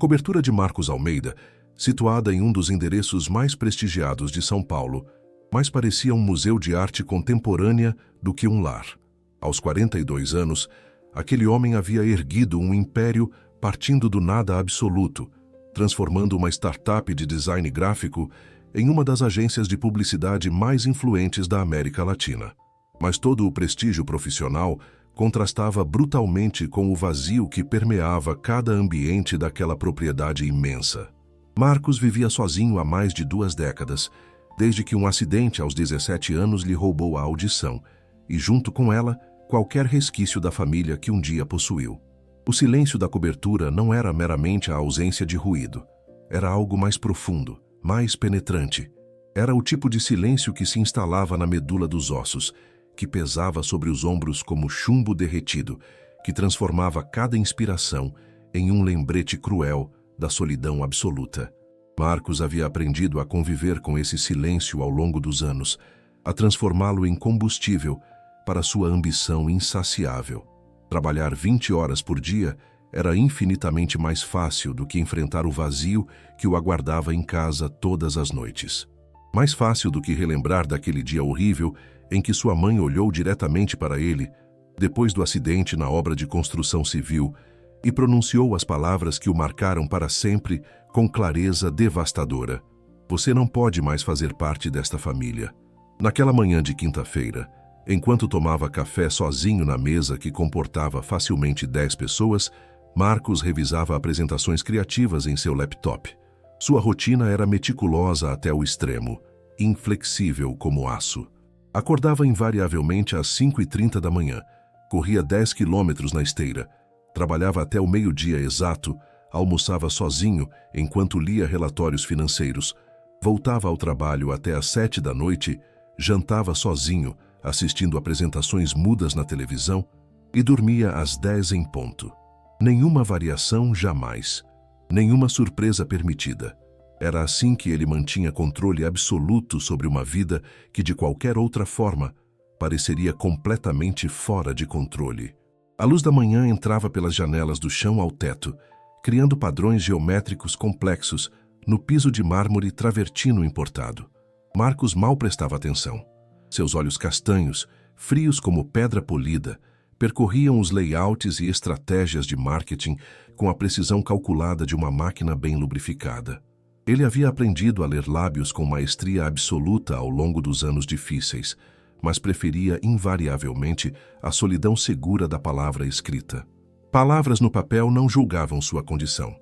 cobertura de Marcos Almeida, situada em um dos endereços mais prestigiados de São Paulo, mais parecia um museu de arte contemporânea do que um lar. Aos 42 anos, aquele homem havia erguido um império partindo do nada absoluto, transformando uma startup de design gráfico em uma das agências de publicidade mais influentes da América Latina. Mas todo o prestígio profissional contrastava brutalmente com o vazio que permeava cada ambiente daquela propriedade imensa. Marcos vivia sozinho há mais de 2 décadas, desde que um acidente aos 17 anos lhe roubou a audição, e junto com ela, qualquer resquício da família que um dia possuiu. O silêncio da cobertura não era meramente a ausência de ruído. Era algo mais profundo, mais penetrante. Era o tipo de silêncio que se instalava na medula dos ossos, que pesava sobre os ombros como chumbo derretido, que transformava cada inspiração em um lembrete cruel da solidão absoluta. Marcos havia aprendido a conviver com esse silêncio ao longo dos anos, a transformá-lo em combustível para sua ambição insaciável. Trabalhar 20 horas por dia era infinitamente mais fácil do que enfrentar o vazio que o aguardava em casa todas as noites. Mais fácil do que relembrar daquele dia horrível em que sua mãe olhou diretamente para ele, depois do acidente na obra de construção civil, e pronunciou as palavras que o marcaram para sempre com clareza devastadora. Você não pode mais fazer parte desta família. Naquela manhã de quinta-feira, enquanto tomava café sozinho na mesa que comportava facilmente 10 pessoas, Marcos revisava apresentações criativas em seu laptop. Sua rotina era meticulosa até o extremo, inflexível como aço. Acordava invariavelmente às 5h30 da manhã, corria 10 quilômetros na esteira, trabalhava até o meio-dia exato, almoçava sozinho enquanto lia relatórios financeiros, voltava ao trabalho até às 7 da noite, jantava sozinho, assistindo apresentações mudas na televisão e dormia às 10 em ponto. Nenhuma variação jamais, nenhuma surpresa permitida. Era assim que ele mantinha controle absoluto sobre uma vida que, de qualquer outra forma, pareceria completamente fora de controle. A luz da manhã entrava pelas janelas do chão ao teto, criando padrões geométricos complexos no piso de mármore travertino importado. Marcos mal prestava atenção. Seus olhos castanhos, frios como pedra polida, percorriam os layouts e estratégias de marketing com a precisão calculada de uma máquina bem lubrificada. Ele havia aprendido a ler lábios com maestria absoluta ao longo dos anos difíceis, mas preferia invariavelmente a solidão segura da palavra escrita. Palavras no papel não julgavam sua condição,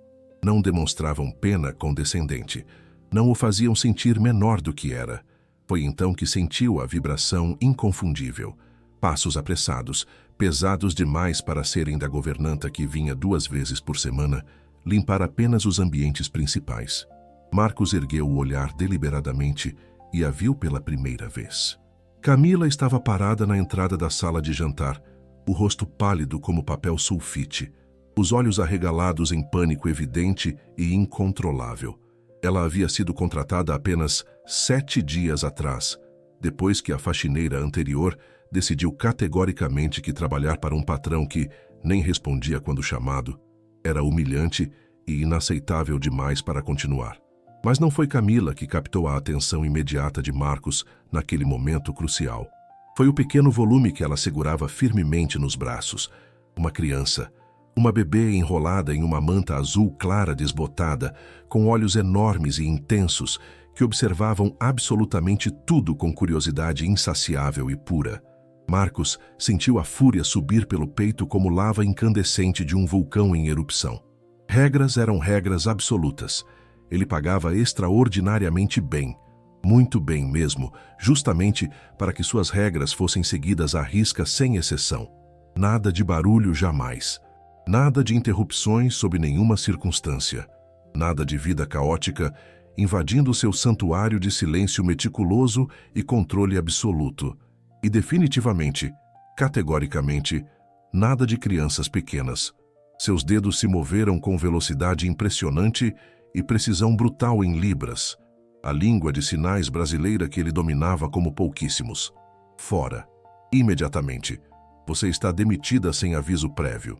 não demonstravam pena condescendente, não o faziam sentir menor do que era. Foi então que sentiu a vibração inconfundível. Passos apressados, pesados demais para serem da governanta que vinha 2 vezes por semana, limpar apenas os ambientes principais. Marcos ergueu o olhar deliberadamente e a viu pela primeira vez. Camila estava parada na entrada da sala de jantar, o rosto pálido como papel sulfite, os olhos arregalados em pânico evidente e incontrolável. Ela havia sido contratada apenas 7 dias atrás, depois que a faxineira anterior decidiu categoricamente que trabalhar para um patrão que nem respondia quando chamado era humilhante e inaceitável demais para continuar. Mas não foi Camila que captou a atenção imediata de Marcos naquele momento crucial. Foi o pequeno volume que ela segurava firmemente nos braços. Uma criança, uma bebê enrolada em uma manta azul clara desbotada, com olhos enormes e intensos, que observavam absolutamente tudo com curiosidade insaciável e pura. Marcos sentiu a fúria subir pelo peito como lava incandescente de um vulcão em erupção. Regras eram regras absolutas. Ele pagava extraordinariamente bem, muito bem mesmo, justamente para que suas regras fossem seguidas à risca sem exceção. Nada de barulho jamais. Nada de interrupções sob nenhuma circunstância. Nada de vida caótica invadindo seu santuário de silêncio meticuloso e controle absoluto. E definitivamente, categoricamente, nada de crianças pequenas. Seus dedos se moveram com velocidade impressionante e precisão brutal em libras, a língua de sinais brasileira que ele dominava como pouquíssimos. Fora. Imediatamente. Você está demitida sem aviso prévio.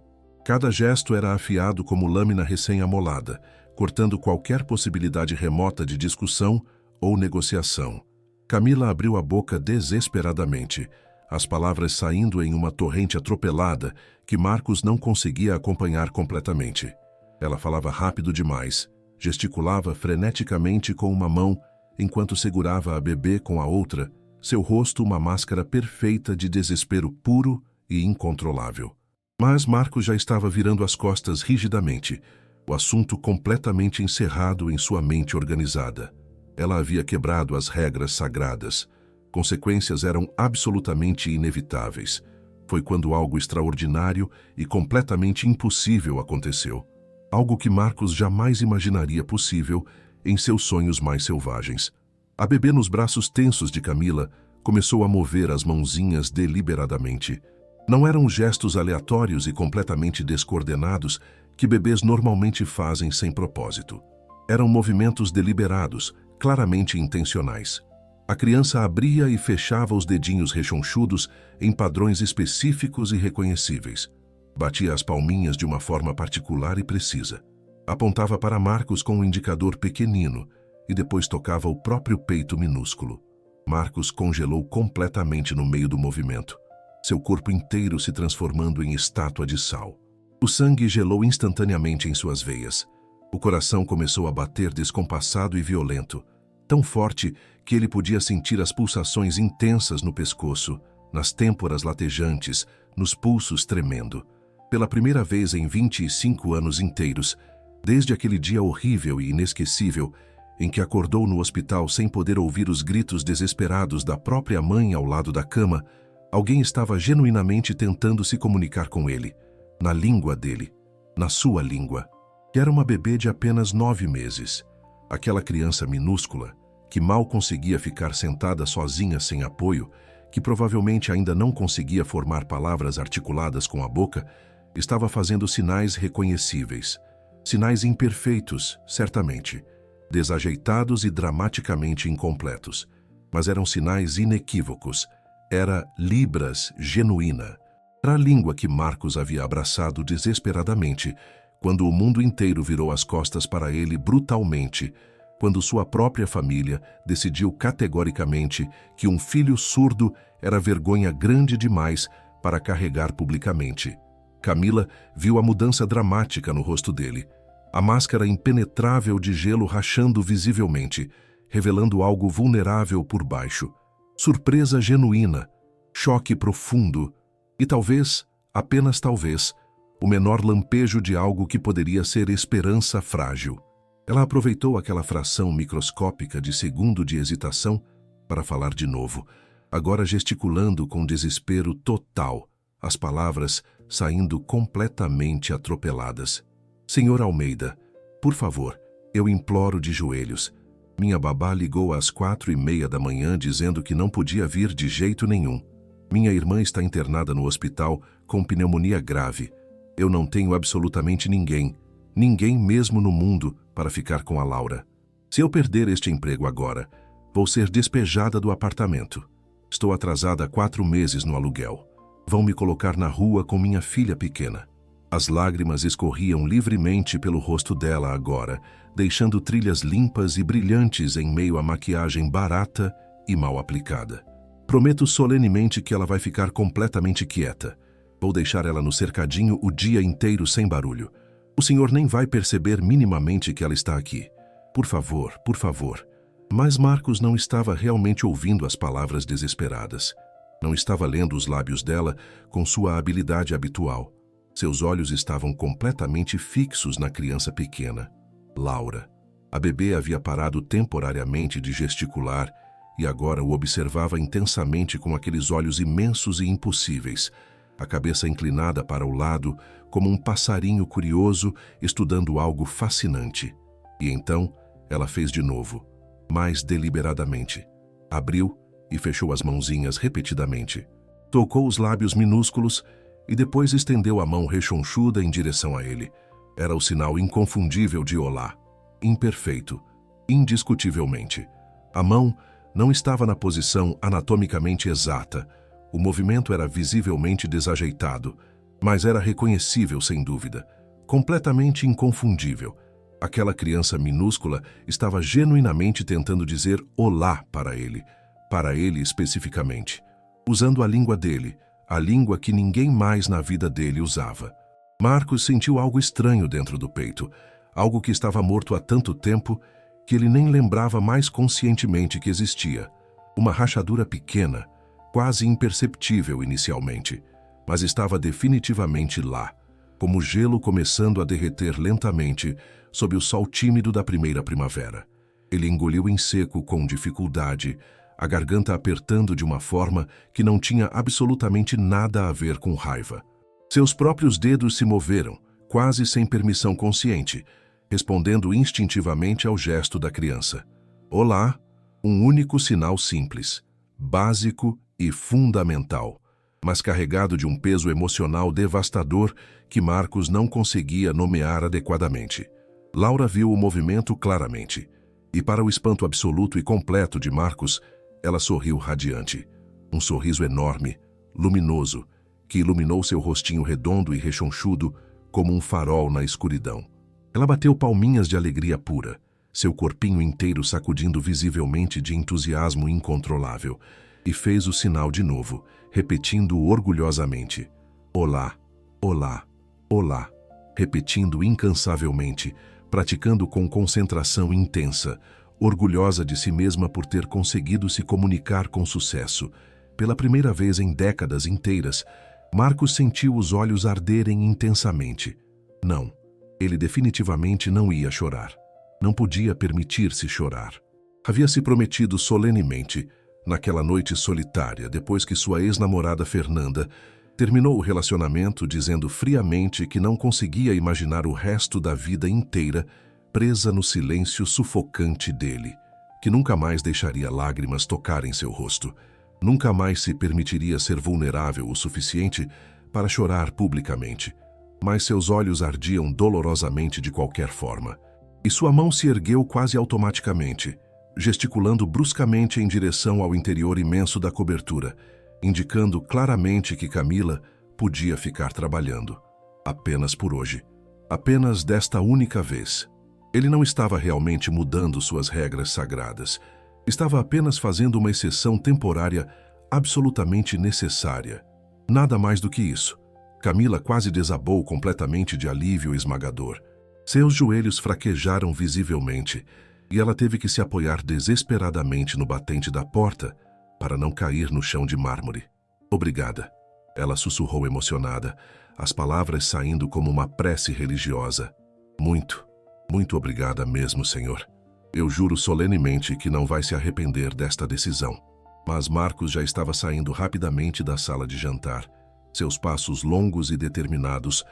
Cada gesto era afiado como lâmina recém-amolada, cortando qualquer possibilidade remota de discussão ou negociação. Camila abriu a boca desesperadamente, as palavras saindo em uma torrente atropelada que Marcos não conseguia acompanhar completamente. Ela falava rápido demais, gesticulava freneticamente com uma mão, enquanto segurava a bebê com a outra, seu rosto uma máscara perfeita de desespero puro e incontrolável. Mas Marcos já estava virando as costas rigidamente, o assunto completamente encerrado em sua mente organizada. Ela havia quebrado as regras sagradas. Consequências eram absolutamente inevitáveis. Foi quando algo extraordinário e completamente impossível aconteceu. Algo que Marcos jamais imaginaria possível em seus sonhos mais selvagens. A bebê nos braços tensos de Camila começou a mover as mãozinhas deliberadamente. Não eram gestos aleatórios e completamente descoordenados que bebês normalmente fazem sem propósito. Eram movimentos deliberados, claramente intencionais. A criança abria e fechava os dedinhos rechonchudos em padrões específicos e reconhecíveis. Batia as palminhas de uma forma particular e precisa. Apontava para Marcos com um indicador pequenino e depois tocava o próprio peito minúsculo. Marcos congelou completamente no meio do movimento, seu corpo inteiro se transformando em estátua de sal. O sangue gelou instantaneamente em suas veias. O coração começou a bater descompassado e violento, tão forte que ele podia sentir as pulsações intensas no pescoço, nas têmporas latejantes, nos pulsos tremendo. Pela primeira vez em 25 anos inteiros, desde aquele dia horrível e inesquecível em que acordou no hospital sem poder ouvir os gritos desesperados da própria mãe ao lado da cama, alguém estava genuinamente tentando se comunicar com ele, na língua dele, na sua língua, que era uma bebê de apenas 9 meses. Aquela criança minúscula, que mal conseguia ficar sentada sozinha sem apoio, que provavelmente ainda não conseguia formar palavras articuladas com a boca, estava fazendo sinais reconhecíveis. Sinais imperfeitos, certamente, desajeitados e dramaticamente incompletos, mas eram sinais inequívocos. Era Libras genuína. Era a língua que Marcos havia abraçado desesperadamente, quando o mundo inteiro virou as costas para ele brutalmente, quando sua própria família decidiu categoricamente que um filho surdo era vergonha grande demais para carregar publicamente. Camila viu a mudança dramática no rosto dele, a máscara impenetrável de gelo rachando visivelmente, revelando algo vulnerável por baixo. Surpresa genuína, choque profundo e talvez, apenas talvez, o menor lampejo de algo que poderia ser esperança frágil. Ela aproveitou aquela fração microscópica de segundo de hesitação para falar de novo, agora gesticulando com desespero total, as palavras saindo completamente atropeladas. Senhor Almeida, por favor, eu imploro de joelhos. Minha babá ligou às 4:30 da manhã dizendo que não podia vir de jeito nenhum. Minha irmã está internada no hospital com pneumonia grave. Eu não tenho absolutamente ninguém mesmo no mundo, para ficar com a Laura. Se eu perder este emprego agora, vou ser despejada do apartamento. Estou atrasada há 4 meses no aluguel. Vão me colocar na rua com minha filha pequena. As lágrimas escorriam livremente pelo rosto dela agora, deixando trilhas limpas e brilhantes em meio à maquiagem barata e mal aplicada. Prometo solenemente que ela vai ficar completamente quieta. Vou deixar ela no cercadinho o dia inteiro sem barulho. O senhor nem vai perceber minimamente que ela está aqui. Por favor, por favor. Mas Marcos não estava realmente ouvindo as palavras desesperadas. Não estava lendo os lábios dela com sua habilidade habitual. Seus olhos estavam completamente fixos na criança pequena, Laura. A bebê havia parado temporariamente de gesticular e agora o observava intensamente com aqueles olhos imensos e impossíveis, a cabeça inclinada para o lado, como um passarinho curioso estudando algo fascinante. E então, ela fez de novo, mais deliberadamente. Abriu e fechou as mãozinhas repetidamente. Tocou os lábios minúsculos e depois estendeu a mão rechonchuda em direção a ele. Era o sinal inconfundível de olá. Imperfeito, indiscutivelmente. A mão não estava na posição anatomicamente exata. O movimento era visivelmente desajeitado, Mas era reconhecível, sem dúvida, completamente inconfundível. Aquela criança minúscula estava genuinamente tentando dizer olá para ele especificamente, usando a língua dele, a língua que ninguém mais na vida dele usava. Marcos sentiu algo estranho dentro do peito, algo que estava morto há tanto tempo que ele nem lembrava mais conscientemente que existia. Uma rachadura pequena, quase imperceptível inicialmente, mas estava definitivamente lá, como gelo começando a derreter lentamente sob o sol tímido da primeira primavera. Ele engoliu em seco com dificuldade, a garganta apertando de uma forma que não tinha absolutamente nada a ver com raiva. Seus próprios dedos se moveram, quase sem permissão consciente, respondendo instintivamente ao gesto da criança. Olá, um único sinal simples, básico e fundamental, mas carregado de um peso emocional devastador que Marcos não conseguia nomear adequadamente. Laura viu o movimento claramente, e para o espanto absoluto e completo de Marcos, ela sorriu radiante. Um sorriso enorme, luminoso, que iluminou seu rostinho redondo e rechonchudo como um farol na escuridão. Ela bateu palminhas de alegria pura, seu corpinho inteiro sacudindo visivelmente de entusiasmo incontrolável, e fez o sinal de novo, repetindo orgulhosamente: olá, olá, olá, repetindo incansavelmente, praticando com concentração intensa, orgulhosa de si mesma por ter conseguido se comunicar com sucesso. Pela primeira vez em décadas inteiras, Marcos sentiu os olhos arderem intensamente. Não, ele definitivamente não ia chorar. Não podia permitir-se chorar. Havia se prometido solenemente, naquela noite solitária, depois que sua ex-namorada Fernanda terminou o relacionamento, dizendo friamente que não conseguia imaginar o resto da vida inteira presa no silêncio sufocante dele, que nunca mais deixaria lágrimas tocarem seu rosto, nunca mais se permitiria ser vulnerável o suficiente para chorar publicamente, mas seus olhos ardiam dolorosamente de qualquer forma, e sua mão se ergueu quase automaticamente, gesticulando bruscamente em direção ao interior imenso da cobertura, indicando claramente que Camila podia ficar trabalhando. Apenas por hoje. Apenas desta única vez. Ele não estava realmente mudando suas regras sagradas. Estava apenas fazendo uma exceção temporária absolutamente necessária. Nada mais do que isso. Camila quase desabou completamente de alívio esmagador. Seus joelhos fraquejaram visivelmente e ela teve que se apoiar desesperadamente no batente da porta para não cair no chão de mármore. Obrigada, ela sussurrou emocionada, as palavras saindo como uma prece religiosa. Muito, muito obrigada mesmo, Senhor. Eu juro solenemente que não vai se arrepender desta decisão. Mas Marcos já estava saindo rapidamente da sala de jantar, seus passos longos e determinados,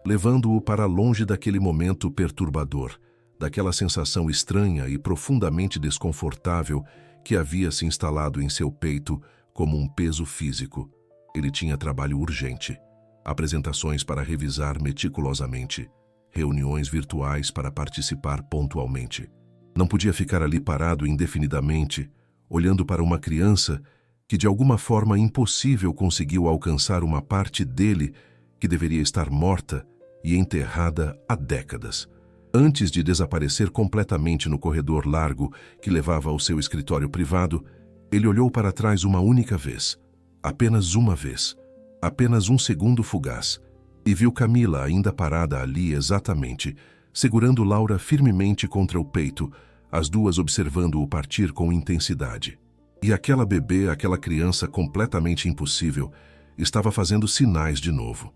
levando-o para longe daquele momento perturbador, daquela sensação estranha e profundamente desconfortável que havia se instalado em seu peito como um peso físico. Ele tinha trabalho urgente, apresentações para revisar meticulosamente, reuniões virtuais para participar pontualmente. Não podia ficar ali parado indefinidamente, olhando para uma criança que de alguma forma impossível conseguiu alcançar uma parte dele que deveria estar morta e enterrada há décadas. Antes de desaparecer completamente no corredor largo que levava ao seu escritório privado, ele olhou para trás uma única vez, apenas uma vez, apenas um segundo fugaz, e viu Camila ainda parada ali exatamente, segurando Laura firmemente contra o peito, as duas observando-o partir com intensidade. E aquela bebê, aquela criança completamente impossível, estava fazendo sinais de novo,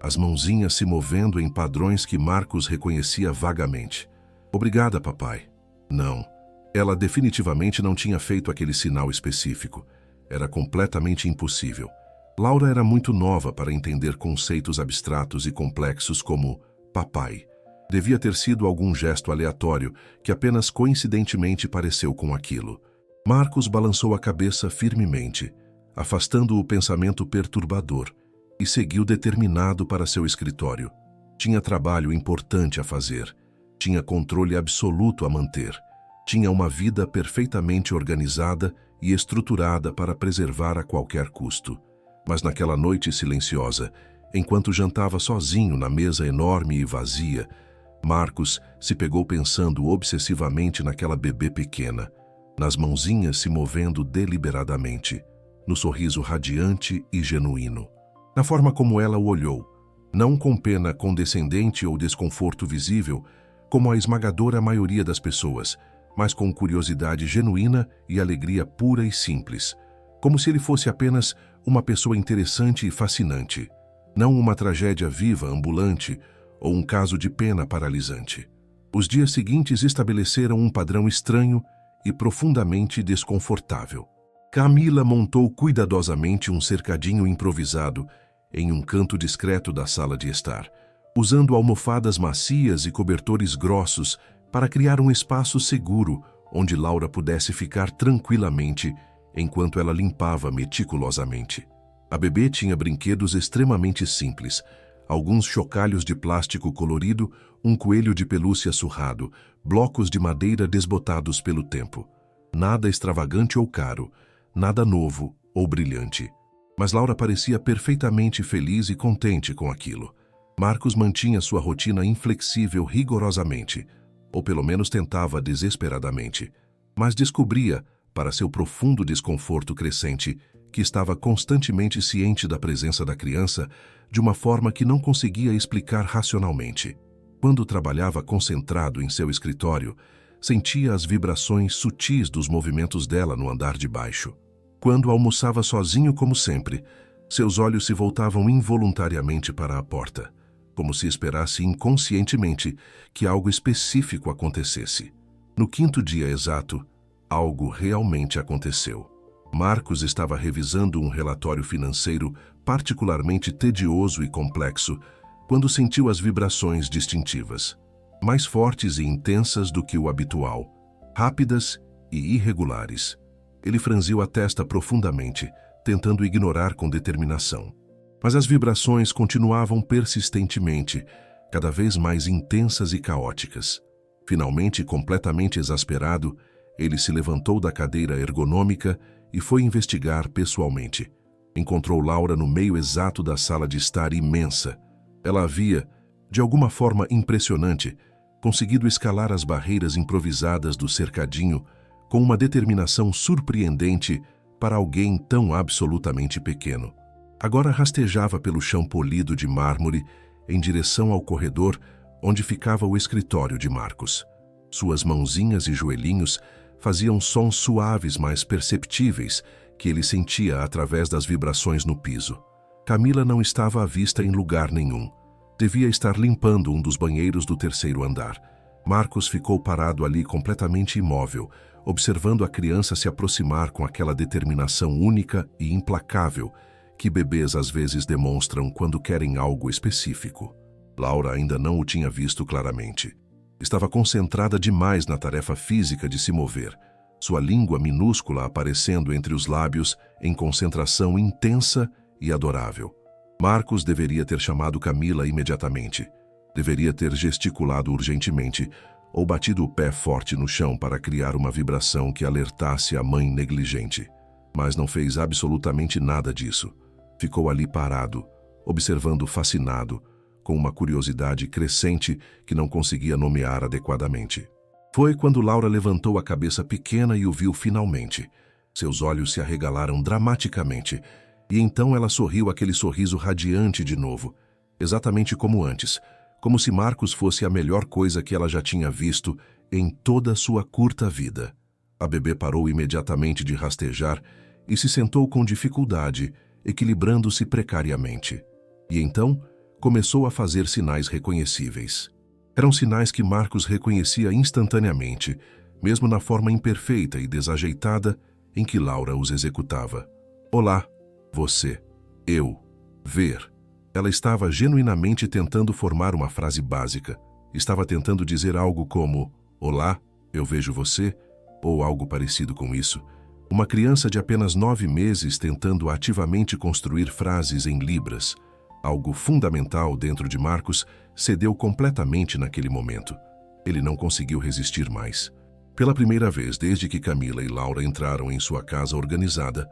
as mãozinhas se movendo em padrões que Marcos reconhecia vagamente. Obrigada, papai. Não, ela definitivamente não tinha feito aquele sinal específico. Era completamente impossível. Laura era muito nova para entender conceitos abstratos e complexos como papai. Devia ter sido algum gesto aleatório que apenas coincidentemente pareceu com aquilo. Marcos balançou a cabeça firmemente, afastando o pensamento perturbador, e seguiu determinado para seu escritório. Tinha trabalho importante a fazer, tinha controle absoluto a manter, tinha uma vida perfeitamente organizada e estruturada para preservar a qualquer custo. Mas naquela noite silenciosa, Enquanto jantava sozinho na mesa enorme e vazia, Marcos se pegou pensando obsessivamente naquela bebê pequena, nas mãozinhas se movendo deliberadamente, no sorriso radiante e genuíno, na forma como ela o olhou, não com pena condescendente ou desconforto visível, como a esmagadora maioria das pessoas, mas com curiosidade genuína e alegria pura e simples, como se ele fosse apenas uma pessoa interessante e fascinante, não uma tragédia viva, ambulante, ou um caso de pena paralisante. Os dias seguintes estabeleceram um padrão estranho e profundamente desconfortável. Camila montou cuidadosamente um cercadinho improvisado em um canto discreto da sala de estar, usando almofadas macias e cobertores grossos para criar um espaço seguro onde Laura pudesse ficar tranquilamente enquanto ela limpava meticulosamente. A bebê tinha brinquedos extremamente simples, alguns chocalhos de plástico colorido, um coelho de pelúcia surrado, blocos de madeira desbotados pelo tempo. Nada extravagante ou caro, nada novo ou brilhante. Mas Laura parecia perfeitamente feliz e contente com aquilo. Marcos mantinha sua rotina inflexível rigorosamente, ou pelo menos tentava desesperadamente, mas descobria, para seu profundo desconforto crescente, que estava constantemente ciente da presença da criança de uma forma que não conseguia explicar racionalmente. Quando trabalhava concentrado em seu escritório, sentia as vibrações sutis dos movimentos dela no andar de baixo. Quando almoçava sozinho como sempre, seus olhos se voltavam involuntariamente para a porta, como se esperasse inconscientemente que algo específico acontecesse. No quinto dia exato, algo realmente aconteceu. Marcos estava revisando um relatório financeiro particularmente tedioso e complexo quando sentiu as vibrações distintivas, mais fortes e intensas do que o habitual, rápidas e irregulares. Ele franziu a testa profundamente, tentando ignorar com determinação. Mas as vibrações continuavam persistentemente, cada vez mais intensas e caóticas. Finalmente, completamente exasperado, ele se levantou da cadeira ergonômica e foi investigar pessoalmente. Encontrou Laura no meio exato da sala de estar imensa. Ela havia, de alguma forma impressionante, conseguido escalar as barreiras improvisadas do cercadinho com uma determinação surpreendente para alguém tão absolutamente pequeno. Agora rastejava pelo chão polido de mármore em direção ao corredor onde ficava o escritório de Marcos. Suas mãozinhas e joelhinhos faziam sons suaves mais perceptíveis que ele sentia através das vibrações no piso. Camila não estava à vista em lugar nenhum. Devia estar limpando um dos banheiros do terceiro andar. Marcos ficou parado ali completamente imóvel, observando a criança se aproximar com aquela determinação única e implacável que bebês às vezes demonstram quando querem algo específico. Laura ainda não o tinha visto claramente. Estava concentrada demais na tarefa física de se mover, sua língua minúscula aparecendo entre os lábios em concentração intensa e adorável. Marcos deveria ter chamado Camila imediatamente. Deveria ter gesticulado urgentemente ou batido o pé forte no chão para criar uma vibração que alertasse a mãe negligente. Mas não fez absolutamente nada disso. Ficou ali parado, observando fascinado, com uma curiosidade crescente que não conseguia nomear adequadamente. Foi quando Laura levantou a cabeça pequena e o viu finalmente. Seus olhos se arregalaram dramaticamente, e então ela sorriu aquele sorriso radiante de novo, exatamente como antes, como se Marcos fosse a melhor coisa que ela já tinha visto em toda a sua curta vida. A bebê parou imediatamente de rastejar e se sentou com dificuldade, equilibrando-se precariamente. E então começou a fazer sinais reconhecíveis. Eram sinais que Marcos reconhecia instantaneamente, mesmo na forma imperfeita e desajeitada em que Laura os executava. Olá, você, eu, ver. Ela estava genuinamente tentando formar uma frase básica. Estava tentando dizer algo como, olá, eu vejo você, ou algo parecido com isso. Uma criança de apenas 9 meses tentando ativamente construir frases em libras. Algo fundamental dentro de Marcos cedeu completamente naquele momento. Ele não conseguiu resistir mais. Pela primeira vez desde que Camila e Laura entraram em sua casa organizada,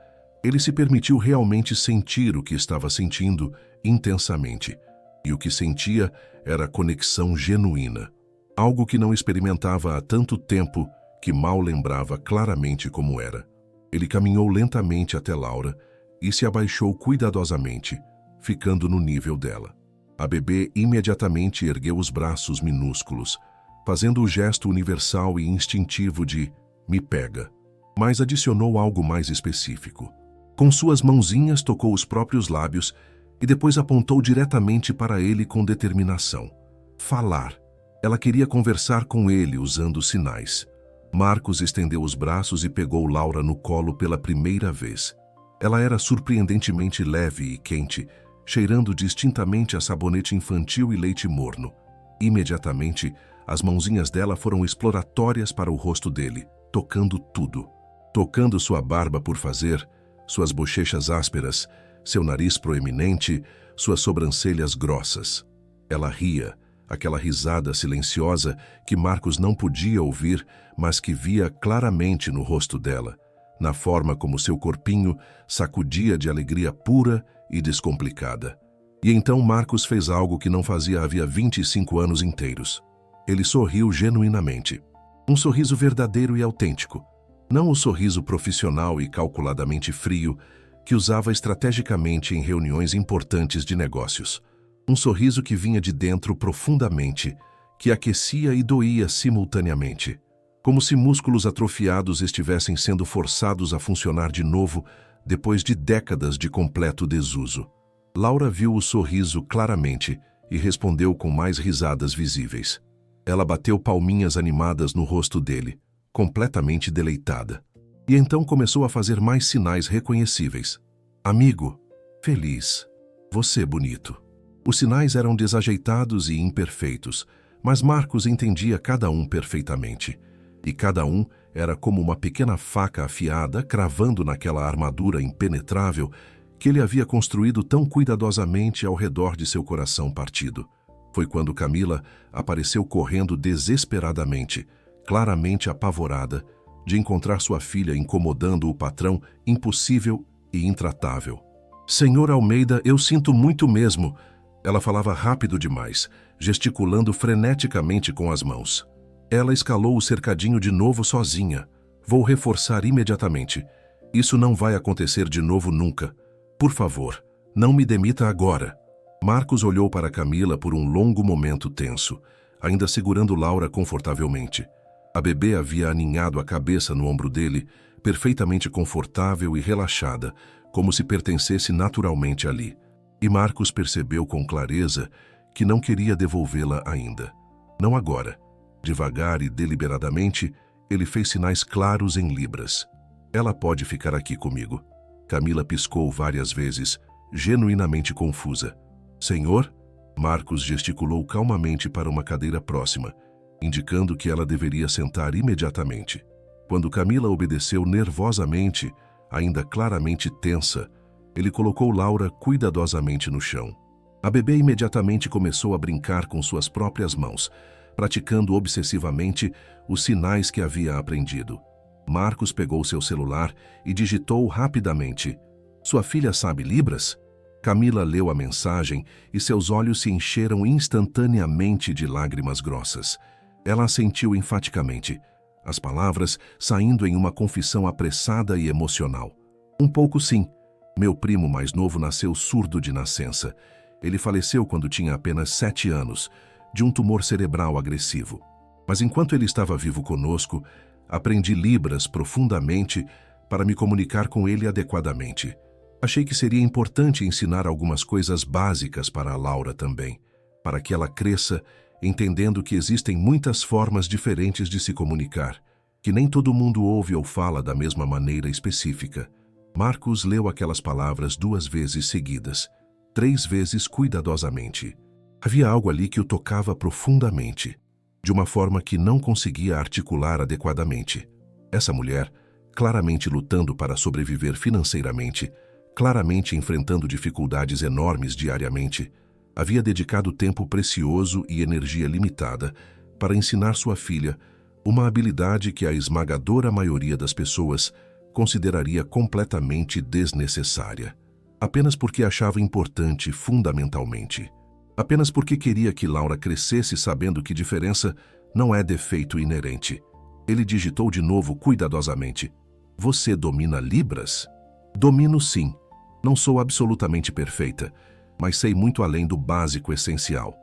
Ele se permitiu realmente sentir o que estava sentindo intensamente. E o que sentia era conexão genuína. Algo que não experimentava há tanto tempo que mal lembrava claramente como era. Ele caminhou lentamente até Laura e se abaixou cuidadosamente, ficando no nível dela. A bebê imediatamente ergueu os braços minúsculos, fazendo o gesto universal e instintivo de "me pega", mas adicionou algo mais específico. Com suas mãozinhas tocou os próprios lábios e depois apontou diretamente para ele com determinação. Falar. Ela queria conversar com ele usando sinais. Marcos estendeu os braços e pegou Laura no colo pela primeira vez. Ela era surpreendentemente leve e quente, cheirando distintamente a sabonete infantil e leite morno. Imediatamente, as mãozinhas dela foram exploratórias para o rosto dele, tocando tudo. Tocando sua barba por fazer, suas bochechas ásperas, seu nariz proeminente, suas sobrancelhas grossas. Ela ria, aquela risada silenciosa que Marcos não podia ouvir, mas que via claramente no rosto dela, na forma como seu corpinho sacudia de alegria pura e descomplicada. E então Marcos fez algo que não fazia havia 25 anos inteiros. Ele sorriu genuinamente. Um sorriso verdadeiro e autêntico. Não o sorriso profissional e calculadamente frio que usava estrategicamente em reuniões importantes de negócios. Um sorriso que vinha de dentro profundamente, que aquecia e doía simultaneamente, como se músculos atrofiados estivessem sendo forçados a funcionar de novo depois de décadas de completo desuso. Laura viu o sorriso claramente e respondeu com mais risadas visíveis. Ela bateu palminhas animadas no rosto dele, completamente deleitada. E então começou a fazer mais sinais reconhecíveis. Amigo, feliz, você bonito. Os sinais eram desajeitados e imperfeitos, mas Marcos entendia cada um perfeitamente. E cada um era como uma pequena faca afiada cravando naquela armadura impenetrável que ele havia construído tão cuidadosamente ao redor de seu coração partido. Foi quando Camila apareceu correndo desesperadamente, claramente apavorada, de encontrar sua filha incomodando o patrão impossível e intratável. Senhor Almeida, eu sinto muito mesmo. Ela falava rápido demais, gesticulando freneticamente com as mãos. Ela escalou o cercadinho de novo sozinha. Vou reforçar imediatamente. Isso não vai acontecer de novo nunca. Por favor, não me demita agora. Marcos olhou para Camila por um longo momento tenso, ainda segurando Laura confortavelmente. A bebê havia aninhado a cabeça no ombro dele, perfeitamente confortável e relaxada, como se pertencesse naturalmente ali. E Marcos percebeu com clareza que não queria devolvê-la ainda. Não agora. Devagar e deliberadamente, ele fez sinais claros em libras. Ela pode ficar aqui comigo. Camila piscou várias vezes, genuinamente confusa. Senhor? Marcos gesticulou calmamente para uma cadeira próxima, indicando que ela deveria sentar imediatamente. Quando Camila obedeceu nervosamente, ainda claramente tensa, ele colocou Laura cuidadosamente no chão. A bebê imediatamente começou a brincar com suas próprias mãos, praticando obsessivamente os sinais que havia aprendido. Marcos pegou seu celular e digitou rapidamente. Sua filha sabe Libras? Camila leu a mensagem e seus olhos se encheram instantaneamente de lágrimas grossas. Ela assentiu enfaticamente, as palavras saindo em uma confissão apressada e emocional. Um pouco sim. Meu primo mais novo nasceu surdo de nascença. Ele faleceu quando tinha apenas 7 anos, de um tumor cerebral agressivo. Mas enquanto ele estava vivo conosco, aprendi Libras profundamente para me comunicar com ele adequadamente. Achei que seria importante ensinar algumas coisas básicas para a Laura também, para que ela cresça entendendo que existem muitas formas diferentes de se comunicar, que nem todo mundo ouve ou fala da mesma maneira específica. Marcos leu aquelas palavras 2 vezes seguidas, 3 vezes cuidadosamente. Havia algo ali que o tocava profundamente, de uma forma que não conseguia articular adequadamente. Essa mulher, claramente lutando para sobreviver financeiramente, claramente enfrentando dificuldades enormes diariamente, havia dedicado tempo precioso e energia limitada para ensinar sua filha uma habilidade que a esmagadora maioria das pessoas consideraria completamente desnecessária. Apenas porque achava importante fundamentalmente. Apenas porque queria que Laura crescesse sabendo que diferença não é defeito inerente. Ele digitou de novo cuidadosamente. Você domina Libras? Domino sim. Não sou absolutamente perfeita, mas sei muito além do básico essencial.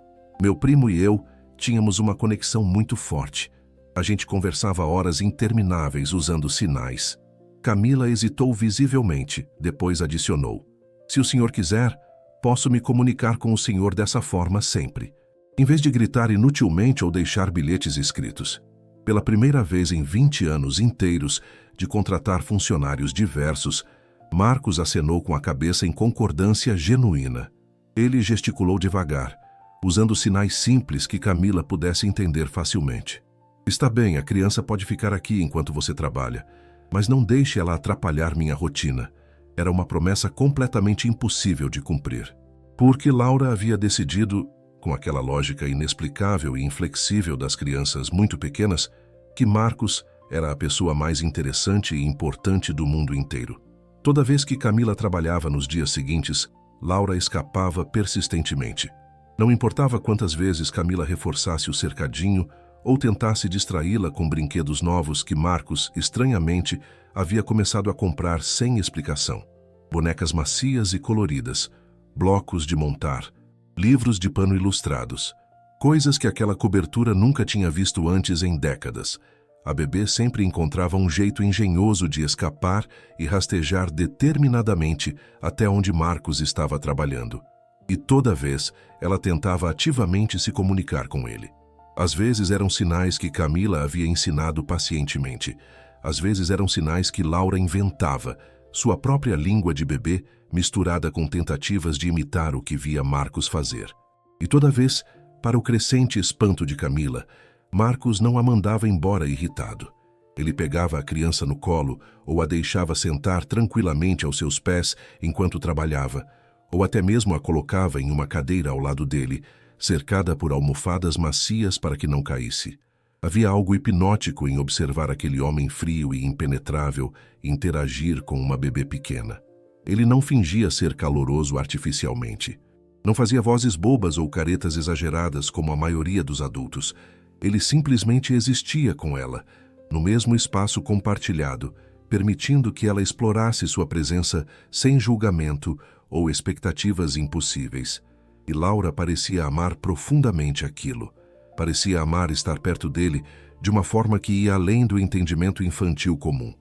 Meu primo e eu tínhamos uma conexão muito forte. A gente conversava horas intermináveis usando sinais. Camila hesitou visivelmente, depois adicionou. Se o senhor quiser, posso me comunicar com o senhor dessa forma sempre. Em vez de gritar inutilmente ou deixar bilhetes escritos. Pela primeira vez em 20 anos inteiros de contratar funcionários diversos, Marcos acenou com a cabeça em concordância genuína. Ele gesticulou devagar, usando sinais simples que Camila pudesse entender facilmente. Está bem, a criança pode ficar aqui enquanto você trabalha, mas não deixe ela atrapalhar minha rotina. Era uma promessa completamente impossível de cumprir. Porque Laura havia decidido, com aquela lógica inexplicável e inflexível das crianças muito pequenas, que Marcos era a pessoa mais interessante e importante do mundo inteiro. Toda vez que Camila trabalhava nos dias seguintes, Laura escapava persistentemente. Não importava quantas vezes Camila reforçasse o cercadinho ou tentasse distraí-la com brinquedos novos que Marcos, estranhamente, havia começado a comprar sem explicação. Bonecas macias e coloridas, blocos de montar, livros de pano ilustrados, coisas que aquela cobertura nunca tinha visto antes em décadas. A bebê sempre encontrava um jeito engenhoso de escapar e rastejar determinadamente até onde Marcos estava trabalhando. E toda vez ela tentava ativamente se comunicar com ele. Às vezes eram sinais que Camila havia ensinado pacientemente. Às vezes eram sinais que Laura inventava, sua própria língua de bebê misturada com tentativas de imitar o que via Marcos fazer. E toda vez, para o crescente espanto de Camila, Marcos não a mandava embora irritado. Ele pegava a criança no colo ou a deixava sentar tranquilamente aos seus pés enquanto trabalhava, ou até mesmo a colocava em uma cadeira ao lado dele, cercada por almofadas macias para que não caísse. Havia algo hipnótico em observar aquele homem frio e impenetrável interagir com uma bebê pequena. Ele não fingia ser caloroso artificialmente. Não fazia vozes bobas ou caretas exageradas como a maioria dos adultos. Ele simplesmente existia com ela, no mesmo espaço compartilhado, permitindo que ela explorasse sua presença sem julgamento ou expectativas impossíveis. E Laura parecia amar profundamente aquilo. Parecia amar estar perto dele de uma forma que ia além do entendimento infantil comum.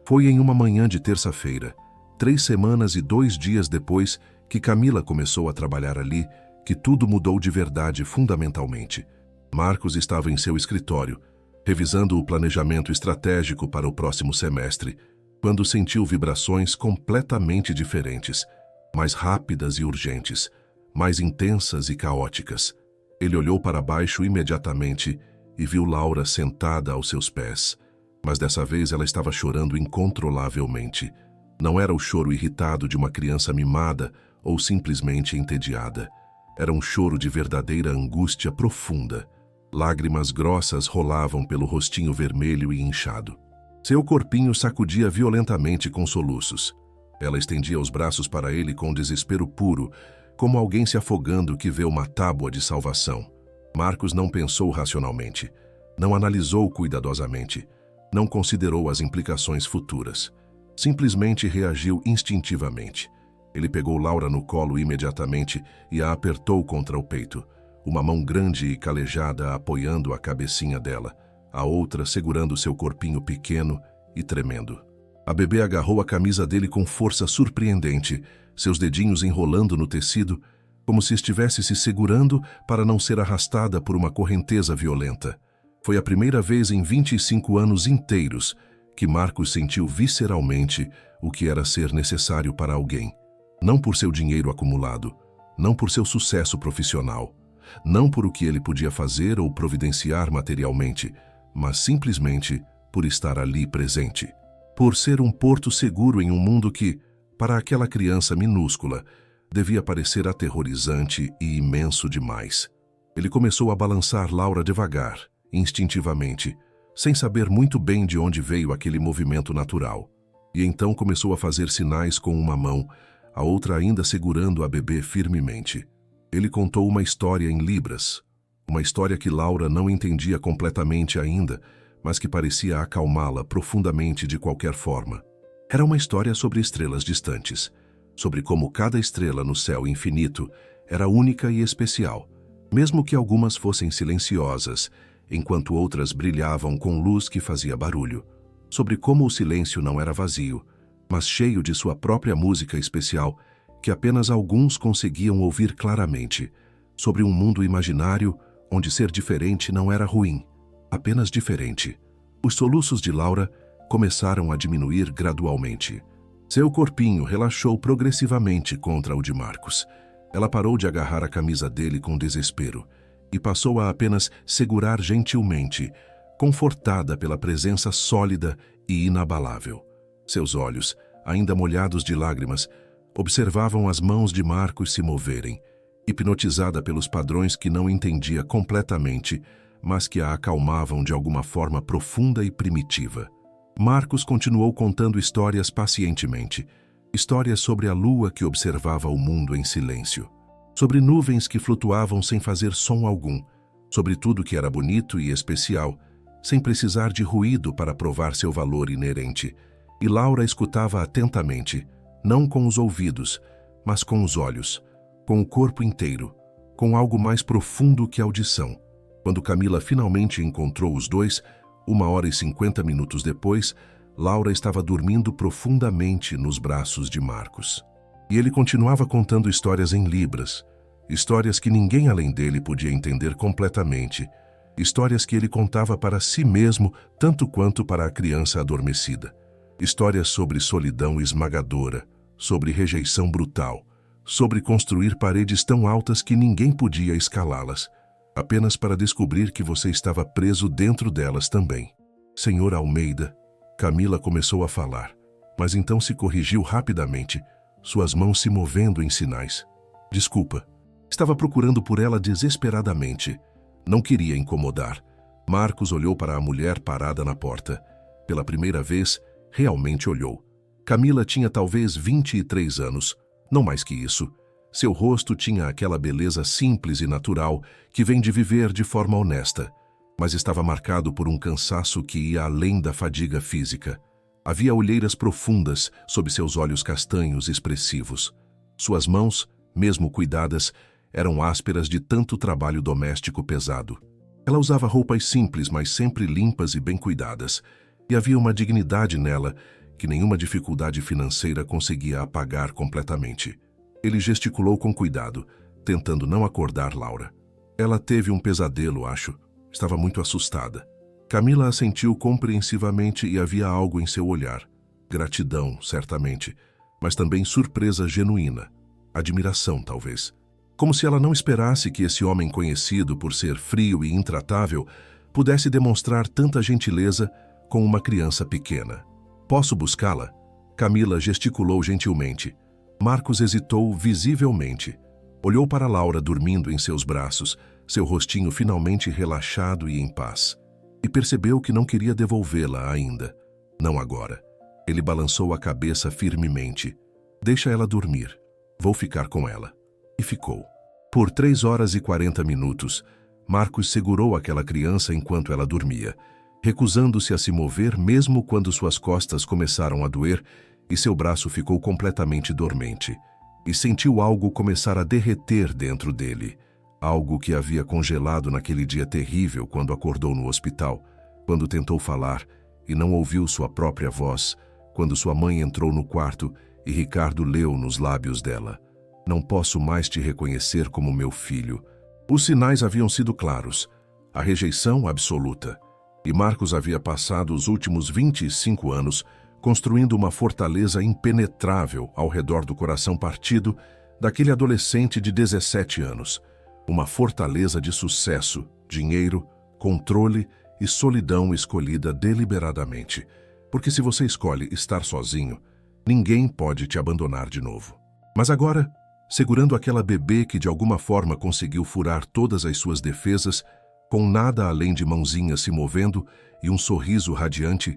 Foi em uma manhã de terça-feira, 3 semanas e 2 dias depois que Camila começou a trabalhar ali, que tudo mudou de verdade fundamentalmente. Marcos estava em seu escritório, revisando o planejamento estratégico para o próximo semestre, quando sentiu vibrações completamente diferentes, mais rápidas e urgentes, mais intensas e caóticas. Ele olhou para baixo imediatamente e viu Laura sentada aos seus pés. Mas dessa vez ela estava chorando incontrolavelmente. Não era o choro irritado de uma criança mimada ou simplesmente entediada. Era um choro de verdadeira angústia profunda. Lágrimas grossas rolavam pelo rostinho vermelho e inchado. Seu corpinho sacudia violentamente com soluços. Ela estendia os braços para ele com desespero puro, como alguém se afogando que vê uma tábua de salvação. Marcos não pensou racionalmente, não analisou cuidadosamente, não considerou as implicações futuras. Simplesmente reagiu instintivamente. Ele pegou Laura no colo imediatamente e a apertou contra o peito, uma mão grande e calejada apoiando a cabecinha dela, a outra segurando seu corpinho pequeno e tremendo. A bebê agarrou a camisa dele com força surpreendente, seus dedinhos enrolando no tecido, como se estivesse se segurando para não ser arrastada por uma correnteza violenta. Foi a primeira vez em 25 anos inteiros que Marcos sentiu visceralmente o que era ser necessário para alguém. Não por seu dinheiro acumulado, não por seu sucesso profissional, não por o que ele podia fazer ou providenciar materialmente, mas simplesmente por estar ali presente. Por ser um porto seguro em um mundo que, para aquela criança minúscula, devia parecer aterrorizante e imenso demais. Ele começou a balançar Laura devagar, instintivamente, sem saber muito bem de onde veio aquele movimento natural. E então começou a fazer sinais com uma mão, a outra ainda segurando a bebê firmemente. Ele contou uma história em libras, uma história que Laura não entendia completamente ainda, mas que parecia acalmá-la profundamente de qualquer forma. Era uma história sobre estrelas distantes, sobre como cada estrela no céu infinito era única e especial, mesmo que algumas fossem silenciosas, enquanto outras brilhavam com luz que fazia barulho, sobre como o silêncio não era vazio, mas cheio de sua própria música especial, que apenas alguns conseguiam ouvir claramente, sobre um mundo imaginário onde ser diferente não era ruim, apenas diferente. Os soluços de Laura começaram a diminuir gradualmente. Seu corpinho relaxou progressivamente contra o de Marcos. Ela parou de agarrar a camisa dele com desespero e passou a apenas segurar gentilmente, confortada pela presença sólida e inabalável. Seus olhos, ainda molhados de lágrimas, observavam as mãos de Marcos se moverem, hipnotizada pelos padrões que não entendia completamente, mas que a acalmavam de alguma forma profunda e primitiva. Marcos continuou contando histórias pacientemente, histórias sobre a lua que observava o mundo em silêncio, sobre nuvens que flutuavam sem fazer som algum, sobre tudo que era bonito e especial, sem precisar de ruído para provar seu valor inerente. E Laura escutava atentamente, não com os ouvidos, mas com os olhos, com o corpo inteiro, com algo mais profundo que audição. Quando Camila finalmente encontrou os dois, 1h50 depois, Laura estava dormindo profundamente nos braços de Marcos. E ele continuava contando histórias em libras, histórias que ninguém além dele podia entender completamente, histórias que ele contava para si mesmo tanto quanto para a criança adormecida. Histórias sobre solidão esmagadora, sobre rejeição brutal, sobre construir paredes tão altas que ninguém podia escalá-las, apenas para descobrir que você estava preso dentro delas também. Senhor Almeida, Camila começou a falar, mas então se corrigiu rapidamente, suas mãos se movendo em sinais. Desculpa. Estava procurando por ela desesperadamente. Não queria incomodar. Marcos olhou para a mulher parada na porta. Pela primeira vez, realmente olhou. Camila tinha talvez 23 anos, não mais que isso. Seu rosto tinha aquela beleza simples e natural que vem de viver de forma honesta, mas estava marcado por um cansaço que ia além da fadiga física. Havia olheiras profundas sob seus olhos castanhos expressivos. Suas mãos, mesmo cuidadas, eram ásperas de tanto trabalho doméstico pesado. Ela usava roupas simples, mas sempre limpas e bem cuidadas, e havia uma dignidade nela que nenhuma dificuldade financeira conseguia apagar completamente. Ele gesticulou com cuidado, tentando não acordar Laura. Ela teve um pesadelo, acho. Estava muito assustada. Camila assentiu compreensivamente e havia algo em seu olhar. Gratidão, certamente, mas também surpresa genuína. Admiração, talvez. Como se ela não esperasse que esse homem conhecido por ser frio e intratável pudesse demonstrar tanta gentileza com uma criança pequena. Posso buscá-la? Camila gesticulou gentilmente. Marcos hesitou visivelmente. Olhou para Laura dormindo em seus braços, seu rostinho finalmente relaxado e em paz. E percebeu que não queria devolvê-la ainda. Não agora. Ele balançou a cabeça firmemente. Deixa ela dormir. Vou ficar com ela. E ficou. Por 3h40, Marcos segurou aquela criança enquanto ela dormia, recusando-se a se mover mesmo quando suas costas começaram a doer e seu braço ficou completamente dormente, e sentiu algo começar a derreter dentro dele, algo que havia congelado naquele dia terrível quando acordou no hospital, quando tentou falar e não ouviu sua própria voz, quando sua mãe entrou no quarto e Ricardo leu nos lábios dela: "Não posso mais te reconhecer como meu filho." Os sinais haviam sido claros, a rejeição absoluta, e Marcos havia passado os últimos 25 anos construindo uma fortaleza impenetrável ao redor do coração partido daquele adolescente de 17 anos. Uma fortaleza de sucesso, dinheiro, controle e solidão escolhida deliberadamente. Porque se você escolhe estar sozinho, ninguém pode te abandonar de novo. Mas agora, segurando aquela bebê que de alguma forma conseguiu furar todas as suas defesas, com nada além de mãozinhas se movendo e um sorriso radiante,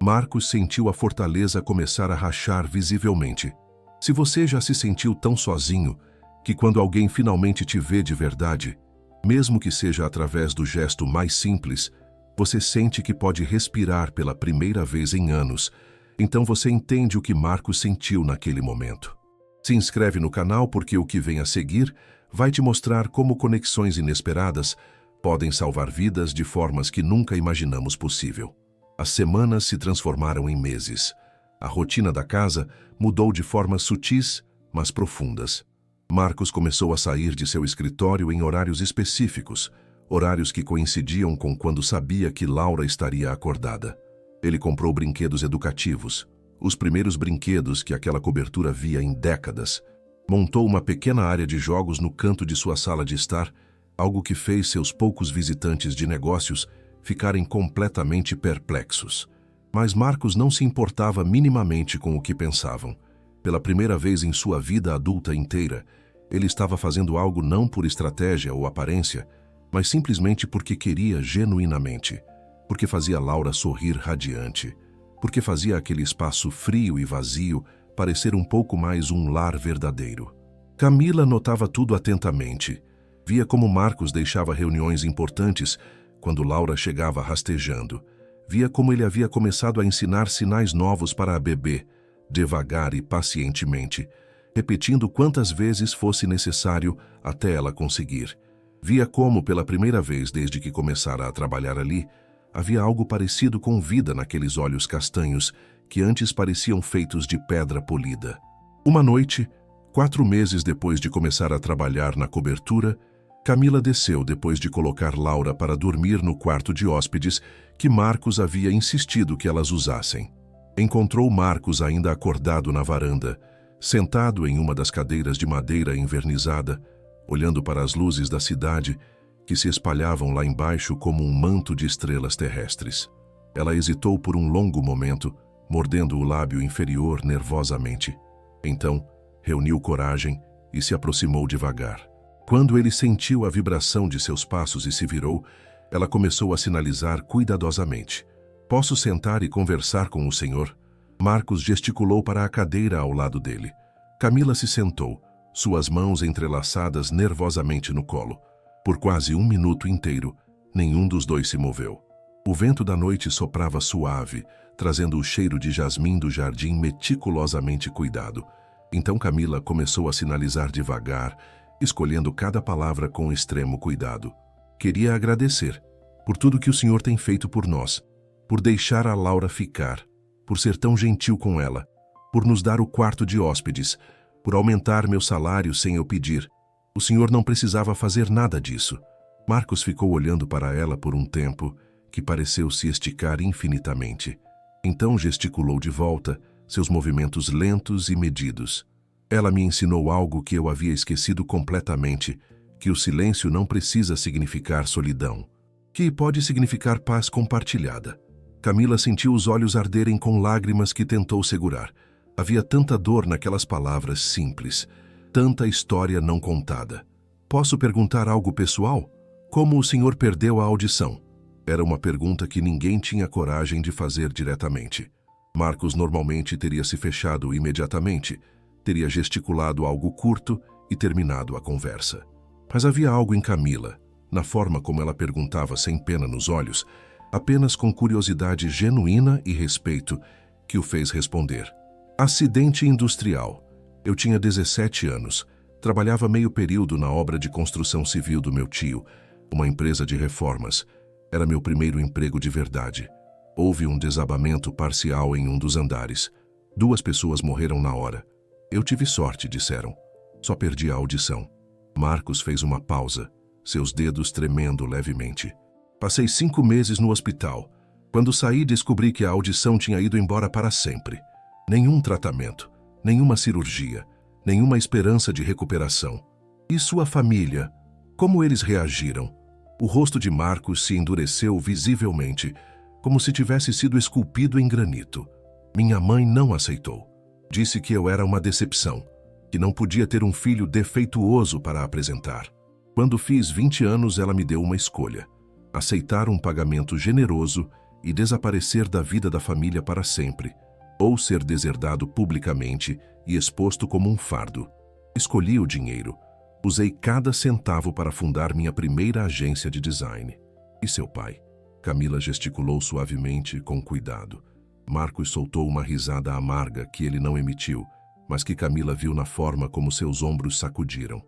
Marcos sentiu a fortaleza começar a rachar visivelmente. Se você já se sentiu tão sozinho que quando alguém finalmente te vê de verdade, mesmo que seja através do gesto mais simples, você sente que pode respirar pela primeira vez em anos, então você entende o que Marcos sentiu naquele momento. Se inscreve no canal porque o que vem a seguir vai te mostrar como conexões inesperadas podem salvar vidas de formas que nunca imaginamos possível. As semanas se transformaram em meses. A rotina da casa mudou de formas sutis, mas profundas. Marcos começou a sair de seu escritório em horários específicos, horários que coincidiam com quando sabia que Laura estaria acordada. Ele comprou brinquedos educativos, os primeiros brinquedos que aquela cobertura via em décadas. Montou uma pequena área de jogos no canto de sua sala de estar, algo que fez seus poucos visitantes de negócios ficarem completamente perplexos. Mas Marcos não se importava minimamente com o que pensavam. Pela primeira vez em sua vida adulta inteira, ele estava fazendo algo não por estratégia ou aparência, mas simplesmente porque queria genuinamente. Porque fazia Laura sorrir radiante. Porque fazia aquele espaço frio e vazio parecer um pouco mais um lar verdadeiro. Camila notava tudo atentamente. Via como Marcos deixava reuniões importantes quando Laura chegava rastejando. Via como ele havia começado a ensinar sinais novos para a bebê, devagar e pacientemente, repetindo quantas vezes fosse necessário até ela conseguir. Via como, pela primeira vez desde que começara a trabalhar ali, havia algo parecido com vida naqueles olhos castanhos que antes pareciam feitos de pedra polida. Uma noite, 4 meses depois de começar a trabalhar na cobertura, Camila desceu depois de colocar Laura para dormir no quarto de hóspedes que Marcos havia insistido que elas usassem. Encontrou Marcos ainda acordado na varanda, sentado em uma das cadeiras de madeira envernizada, olhando para as luzes da cidade que se espalhavam lá embaixo como um manto de estrelas terrestres. Ela hesitou por um longo momento, mordendo o lábio inferior nervosamente. Então, reuniu coragem e se aproximou devagar. Quando ele sentiu a vibração de seus passos e se virou, ela começou a sinalizar cuidadosamente. "Posso sentar e conversar com o senhor?" Marcos gesticulou para a cadeira ao lado dele. Camila se sentou, suas mãos entrelaçadas nervosamente no colo. Por quase 1 minuto inteiro, nenhum dos dois se moveu. O vento da noite soprava suave, trazendo o cheiro de jasmim do jardim meticulosamente cuidado. Então Camila começou a sinalizar devagar, escolhendo cada palavra com extremo cuidado. "Queria agradecer por tudo que o senhor tem feito por nós, por deixar a Laura ficar, por ser tão gentil com ela, por nos dar o quarto de hóspedes, por aumentar meu salário sem eu pedir. O senhor não precisava fazer nada disso." Marcos ficou olhando para ela por um tempo que pareceu se esticar infinitamente. Então gesticulou de volta, seus movimentos lentos e medidos. "Ela me ensinou algo que eu havia esquecido completamente, que o silêncio não precisa significar solidão, que pode significar paz compartilhada." Camila sentiu os olhos arderem com lágrimas que tentou segurar. Havia tanta dor naquelas palavras simples, tanta história não contada. "Posso perguntar algo pessoal? Como o senhor perdeu a audição?" Era uma pergunta que ninguém tinha coragem de fazer diretamente. Marcos normalmente teria se fechado imediatamente, teria gesticulado algo curto e terminado a conversa. Mas havia algo em Camila, na forma como ela perguntava sem pena nos olhos, apenas com curiosidade genuína e respeito, que o fez responder. "Acidente industrial. Eu tinha 17 anos, trabalhava meio período na obra de construção civil do meu tio, uma empresa de reformas. Era meu primeiro emprego de verdade. Houve um desabamento parcial em um dos andares. 2 pessoas morreram na hora. Eu tive sorte, disseram. Só perdi a audição." Marcos fez uma pausa, seus dedos tremendo levemente. "Passei 5 meses no hospital. Quando saí, descobri que a audição tinha ido embora para sempre. Nenhum tratamento, nenhuma cirurgia, nenhuma esperança de recuperação. E sua família? Como eles reagiram?" O rosto de Marcos se endureceu visivelmente, como se tivesse sido esculpido em granito. "Minha mãe não aceitou. Disse que eu era uma decepção, que não podia ter um filho defeituoso para apresentar. Quando fiz 20 anos, ela me deu uma escolha: aceitar um pagamento generoso e desaparecer da vida da família para sempre, ou ser deserdado publicamente e exposto como um fardo. Escolhi o dinheiro. Usei cada centavo para fundar minha primeira agência de design. E seu pai? Camila gesticulou suavemente, com cuidado. Marcos soltou uma risada amarga que ele não emitiu, mas que Camila viu na forma como seus ombros sacudiram.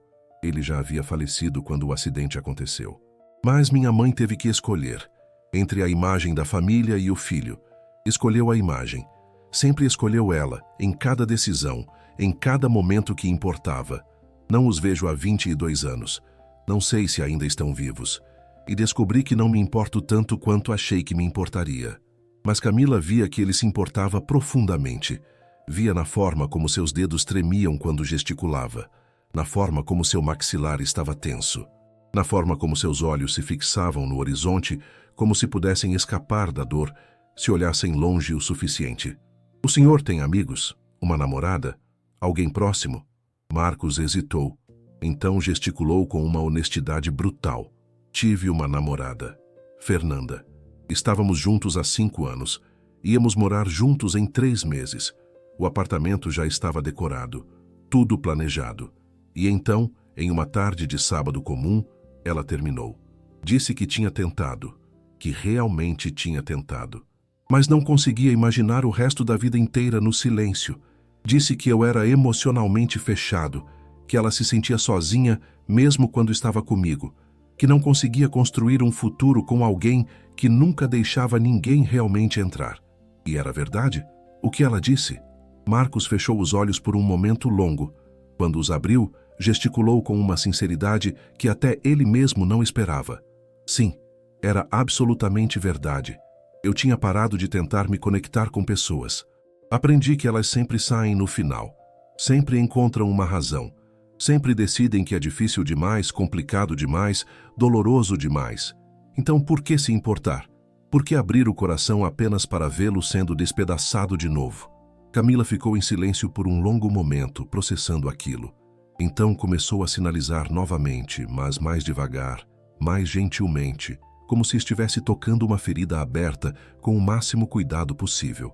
Ele já havia falecido quando o acidente aconteceu. Mas minha mãe teve que escolher entre a imagem da família e o filho. Escolheu a imagem. Sempre escolheu ela, em cada decisão, em cada momento que importava. Não os vejo há 22 anos. Não sei se ainda estão vivos. E descobri que não me importo tanto quanto achei que me importaria. Mas Camila via que ele se importava profundamente. Via na forma como seus dedos tremiam quando gesticulava, na forma como seu maxilar estava tenso, na forma como seus olhos se fixavam no horizonte, como se pudessem escapar da dor se olhassem longe o suficiente. O senhor tem amigos? Uma namorada? Alguém próximo? Marcos hesitou. Então gesticulou com uma honestidade brutal. Tive uma namorada. Fernanda. Estávamos juntos há 5 anos. Íamos morar juntos em 3 meses. O apartamento já estava decorado. Tudo planejado. E então, em uma tarde de sábado comum, ela terminou. Disse que tinha tentado. Que realmente tinha tentado. Mas não conseguia imaginar o resto da vida inteira no silêncio. Disse que eu era emocionalmente fechado, que ela se sentia sozinha mesmo quando estava comigo, que não conseguia construir um futuro com alguém que nunca deixava ninguém realmente entrar. E era verdade? O que ela disse? Marcos fechou os olhos por um momento longo. Quando os abriu, gesticulou com uma sinceridade que até ele mesmo não esperava. Sim, era absolutamente verdade. Eu tinha parado de tentar me conectar com pessoas. Aprendi que elas sempre saem no final. Sempre encontram uma razão. Sempre decidem que é difícil demais, complicado demais, doloroso demais. Então por que se importar? Por que abrir o coração apenas para vê-lo sendo despedaçado de novo? Camila ficou em silêncio por um longo momento, processando aquilo. Então começou a sinalizar novamente, mas mais devagar, mais gentilmente, como se estivesse tocando uma ferida aberta com o máximo cuidado possível.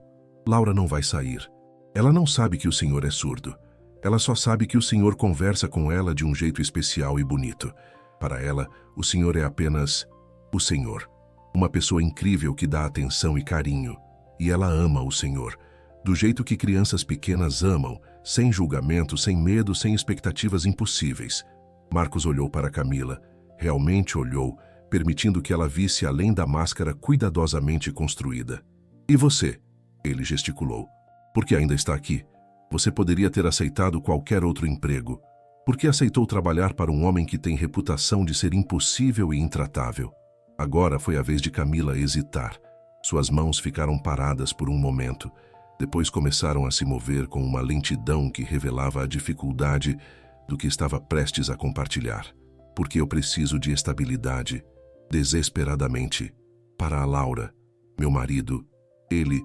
Laura não vai sair. Ela não sabe que o senhor é surdo. Ela só sabe que o senhor conversa com ela de um jeito especial e bonito. Para ela, o senhor é apenas o senhor. Uma pessoa incrível que dá atenção e carinho. E ela ama o senhor. Do jeito que crianças pequenas amam, sem julgamento, sem medo, sem expectativas impossíveis. Marcos olhou para Camila. Realmente olhou, permitindo que ela visse além da máscara cuidadosamente construída. E você? Ele gesticulou. Por que ainda está aqui? Você poderia ter aceitado qualquer outro emprego. Por que aceitou trabalhar para um homem que tem reputação de ser impossível e intratável? Agora foi a vez de Camila hesitar. Suas mãos ficaram paradas por um momento. Depois começaram a se mover com uma lentidão que revelava a dificuldade do que estava prestes a compartilhar. Porque eu preciso de estabilidade, desesperadamente. Para a Laura, meu marido, ele...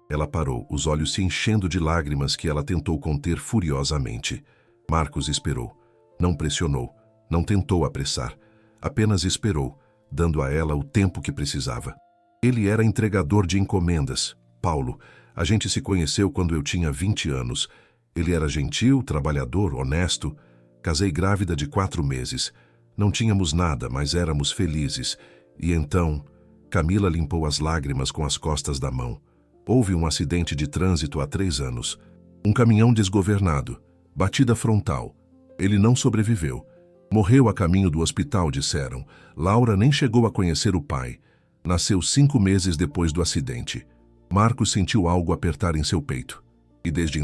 Ela parou, os olhos se enchendo de lágrimas que ela tentou conter furiosamente. Marcos esperou. Não pressionou, não tentou apressar. Apenas esperou, dando a ela o tempo que precisava. Ele era entregador de encomendas. Paulo, a gente se conheceu quando eu tinha 20 anos. Ele era gentil, trabalhador, honesto. Casei grávida de 4 meses. Não tínhamos nada, mas éramos felizes. E então, Camila limpou as lágrimas com as costas da mão. Houve um acidente de trânsito há 3 anos. Um caminhão desgovernado. Batida frontal. Ele não sobreviveu. Morreu a caminho do hospital, disseram. Laura nem chegou a conhecer o pai. Nasceu 5 meses depois do acidente. Marcos sentiu algo apertar em seu peito. E desde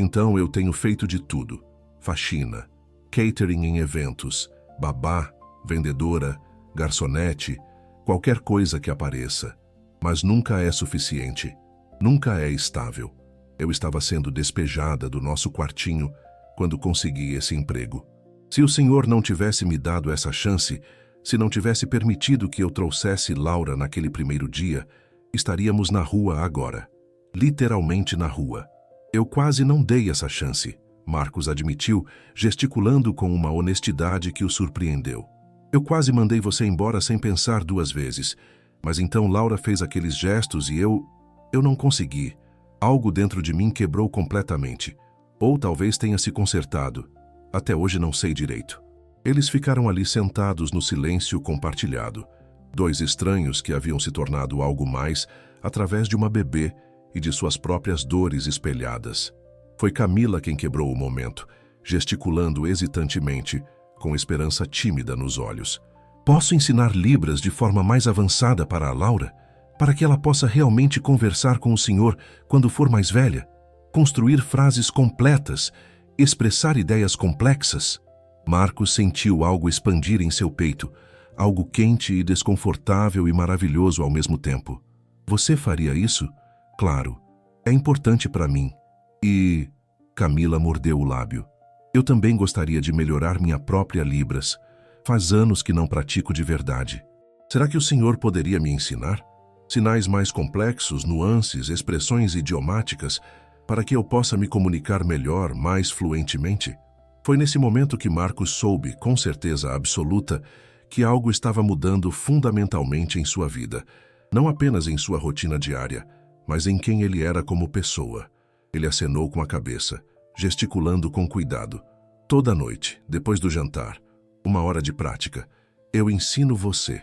então eu tenho feito de tudo. Faxina, catering em eventos, babá, vendedora, garçonete, qualquer coisa que apareça. Mas nunca é suficiente. Nunca é estável. Eu estava sendo despejada do nosso quartinho quando consegui esse emprego. Se o senhor não tivesse me dado essa chance, se não tivesse permitido que eu trouxesse Laura naquele primeiro dia, estaríamos na rua agora. Literalmente na rua. Eu quase não dei essa chance, Marcos admitiu, gesticulando com uma honestidade que o surpreendeu. Eu quase mandei você embora sem pensar 2 vezes. Mas então Laura fez aqueles gestos e eu não consegui. Algo dentro de mim quebrou completamente. Ou talvez tenha se consertado. Até hoje não sei direito. Eles ficaram ali sentados no silêncio compartilhado. Dois estranhos que haviam se tornado algo mais através de uma bebê e de suas próprias dores espelhadas. Foi Camila quem quebrou o momento, gesticulando hesitantemente, com esperança tímida nos olhos. Posso ensinar Libras de forma mais avançada para a Laura? Para que ela possa realmente conversar com o Senhor quando for mais velha? Construir frases completas, expressar ideias complexas? Marcos sentiu algo expandir em seu peito, algo quente e desconfortável e maravilhoso ao mesmo tempo. Você faria isso? Claro, é importante para mim. E... Camila mordeu o lábio. Eu também gostaria de melhorar minha própria Libras. Faz anos que não pratico de verdade. Será que o senhor poderia me ensinar? Sinais mais complexos, nuances, expressões idiomáticas, para que eu possa me comunicar melhor, mais fluentemente? Foi nesse momento que Marcos soube, com certeza absoluta, que algo estava mudando fundamentalmente em sua vida, não apenas em sua rotina diária, mas em quem ele era como pessoa. Ele acenou com a cabeça, gesticulando com cuidado. Toda noite, depois do jantar, 1 hora de prática, eu ensino você.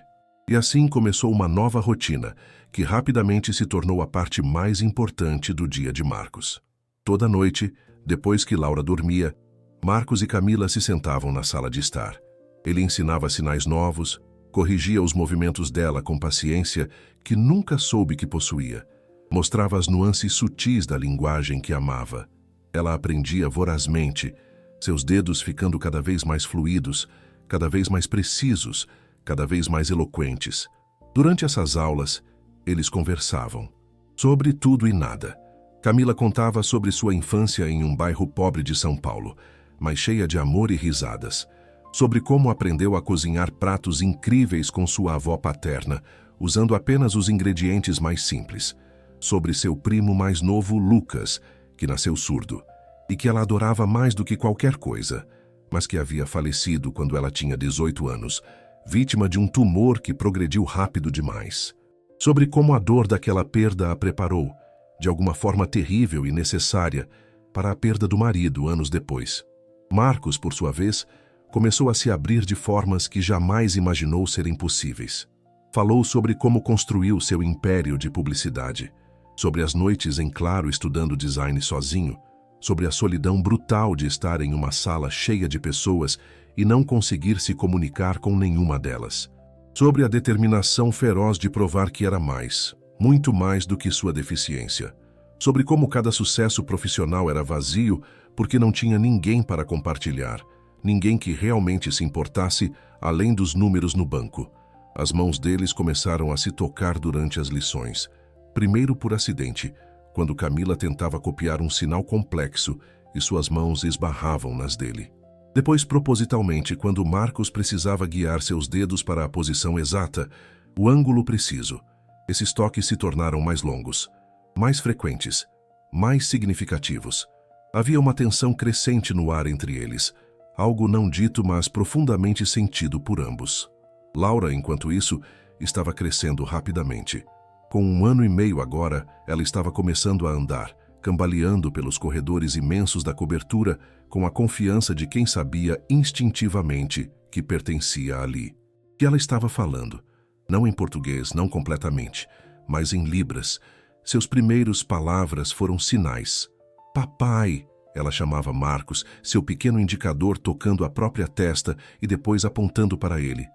E assim começou uma nova rotina, que rapidamente se tornou a parte mais importante do dia de Marcos. Toda noite, depois que Laura dormia, Marcos e Camila se sentavam na sala de estar. Ele ensinava sinais novos, corrigia os movimentos dela com paciência que nunca soube que possuía. Mostrava as nuances sutis da linguagem que amava. Ela aprendia vorazmente, seus dedos ficando cada vez mais fluidos, cada vez mais precisos, cada vez mais eloquentes. Durante essas aulas, eles conversavam sobre tudo e nada. Camila contava sobre sua infância em um bairro pobre de São Paulo, mas cheia de amor e risadas. Sobre como aprendeu a cozinhar pratos incríveis com sua avó paterna, usando apenas os ingredientes mais simples. Sobre seu primo mais novo, Lucas, que nasceu surdo, e que ela adorava mais do que qualquer coisa, mas que havia falecido quando ela tinha 18 anos, vítima de um tumor que progrediu rápido demais. Sobre como a dor daquela perda a preparou, de alguma forma terrível e necessária, para a perda do marido anos depois. Marcos, por sua vez, começou a se abrir de formas que jamais imaginou serem possíveis. Falou sobre como construiu seu império de publicidade, sobre as noites em claro estudando design sozinho, sobre a solidão brutal de estar em uma sala cheia de pessoas e não conseguir se comunicar com nenhuma delas, sobre a determinação feroz de provar que era mais, muito mais do que sua deficiência, sobre como cada sucesso profissional era vazio porque não tinha ninguém para compartilhar, ninguém que realmente se importasse além dos números no banco. As mãos deles começaram a se tocar durante as lições. Primeiro por acidente, quando Camila tentava copiar um sinal complexo e suas mãos esbarravam nas dele. Depois propositalmente, quando Marcos precisava guiar seus dedos para a posição exata, o ângulo preciso. Esses toques se tornaram mais longos, mais frequentes, mais significativos. Havia uma tensão crescente no ar entre eles, algo não dito, mas profundamente sentido por ambos. Laura, enquanto isso, estava crescendo rapidamente. Com 1 ano e meio agora, ela estava começando a andar, cambaleando pelos corredores imensos da cobertura, com a confiança de quem sabia instintivamente que pertencia ali. Que ela estava falando, não em português, não completamente, mas em Libras. Seus primeiros palavras foram sinais. Papai, ela chamava Marcos, seu pequeno indicador tocando a própria testa e depois apontando para ele.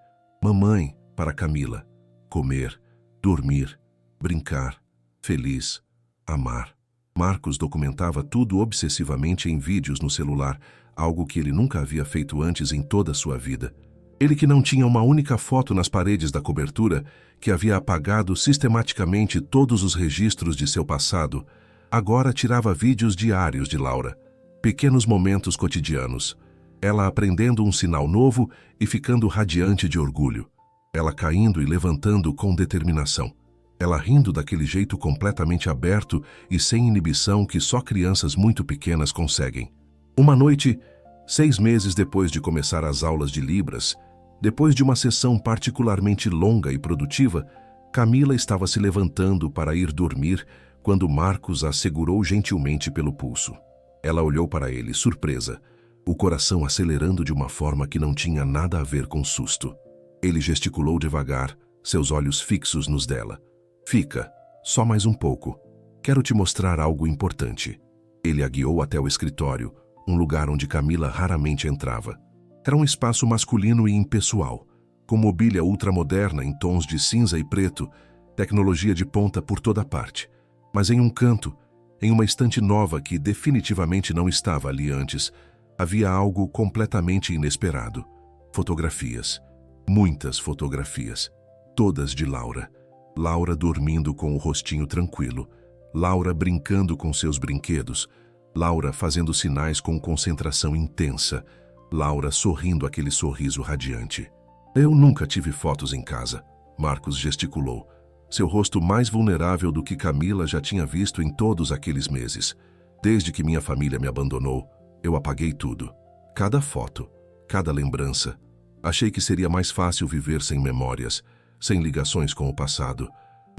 Mamãe, para Camila. Comer, dormir, brincar, feliz, amar. Marcos documentava tudo obsessivamente em vídeos no celular, algo que ele nunca havia feito antes em toda a sua vida. Ele que não tinha uma única foto nas paredes da cobertura, que havia apagado sistematicamente todos os registros de seu passado, agora tirava vídeos diários de Laura, pequenos momentos cotidianos, ela aprendendo um sinal novo e ficando radiante de orgulho, ela caindo e levantando com determinação, ela rindo daquele jeito completamente aberto e sem inibição que só crianças muito pequenas conseguem. Uma noite, 6 meses depois de começar as aulas de Libras, depois de uma sessão particularmente longa e produtiva, Camila estava se levantando para ir dormir quando Marcos a segurou gentilmente pelo pulso. Ela olhou para ele, surpresa, o coração acelerando de uma forma que não tinha nada a ver com susto. Ele gesticulou devagar, seus olhos fixos nos dela. Fica, só mais um pouco. Quero te mostrar algo importante. Ele a guiou até o escritório, um lugar onde Camila raramente entrava. Era um espaço masculino e impessoal, com mobília ultramoderna em tons de cinza e preto, tecnologia de ponta por toda parte. Mas em um canto, em uma estante nova que definitivamente não estava ali antes, havia algo completamente inesperado. Fotografias. Muitas fotografias. Todas de Laura. Laura dormindo com o rostinho tranquilo. Laura brincando com seus brinquedos. Laura fazendo sinais com concentração intensa. Laura sorrindo aquele sorriso radiante. Eu nunca tive fotos em casa, Marcos gesticulou. Seu rosto mais vulnerável do que Camila já tinha visto em todos aqueles meses. Desde que minha família me abandonou, eu apaguei tudo. Cada foto, cada lembrança. Achei que seria mais fácil viver sem memórias, sem ligações com o passado.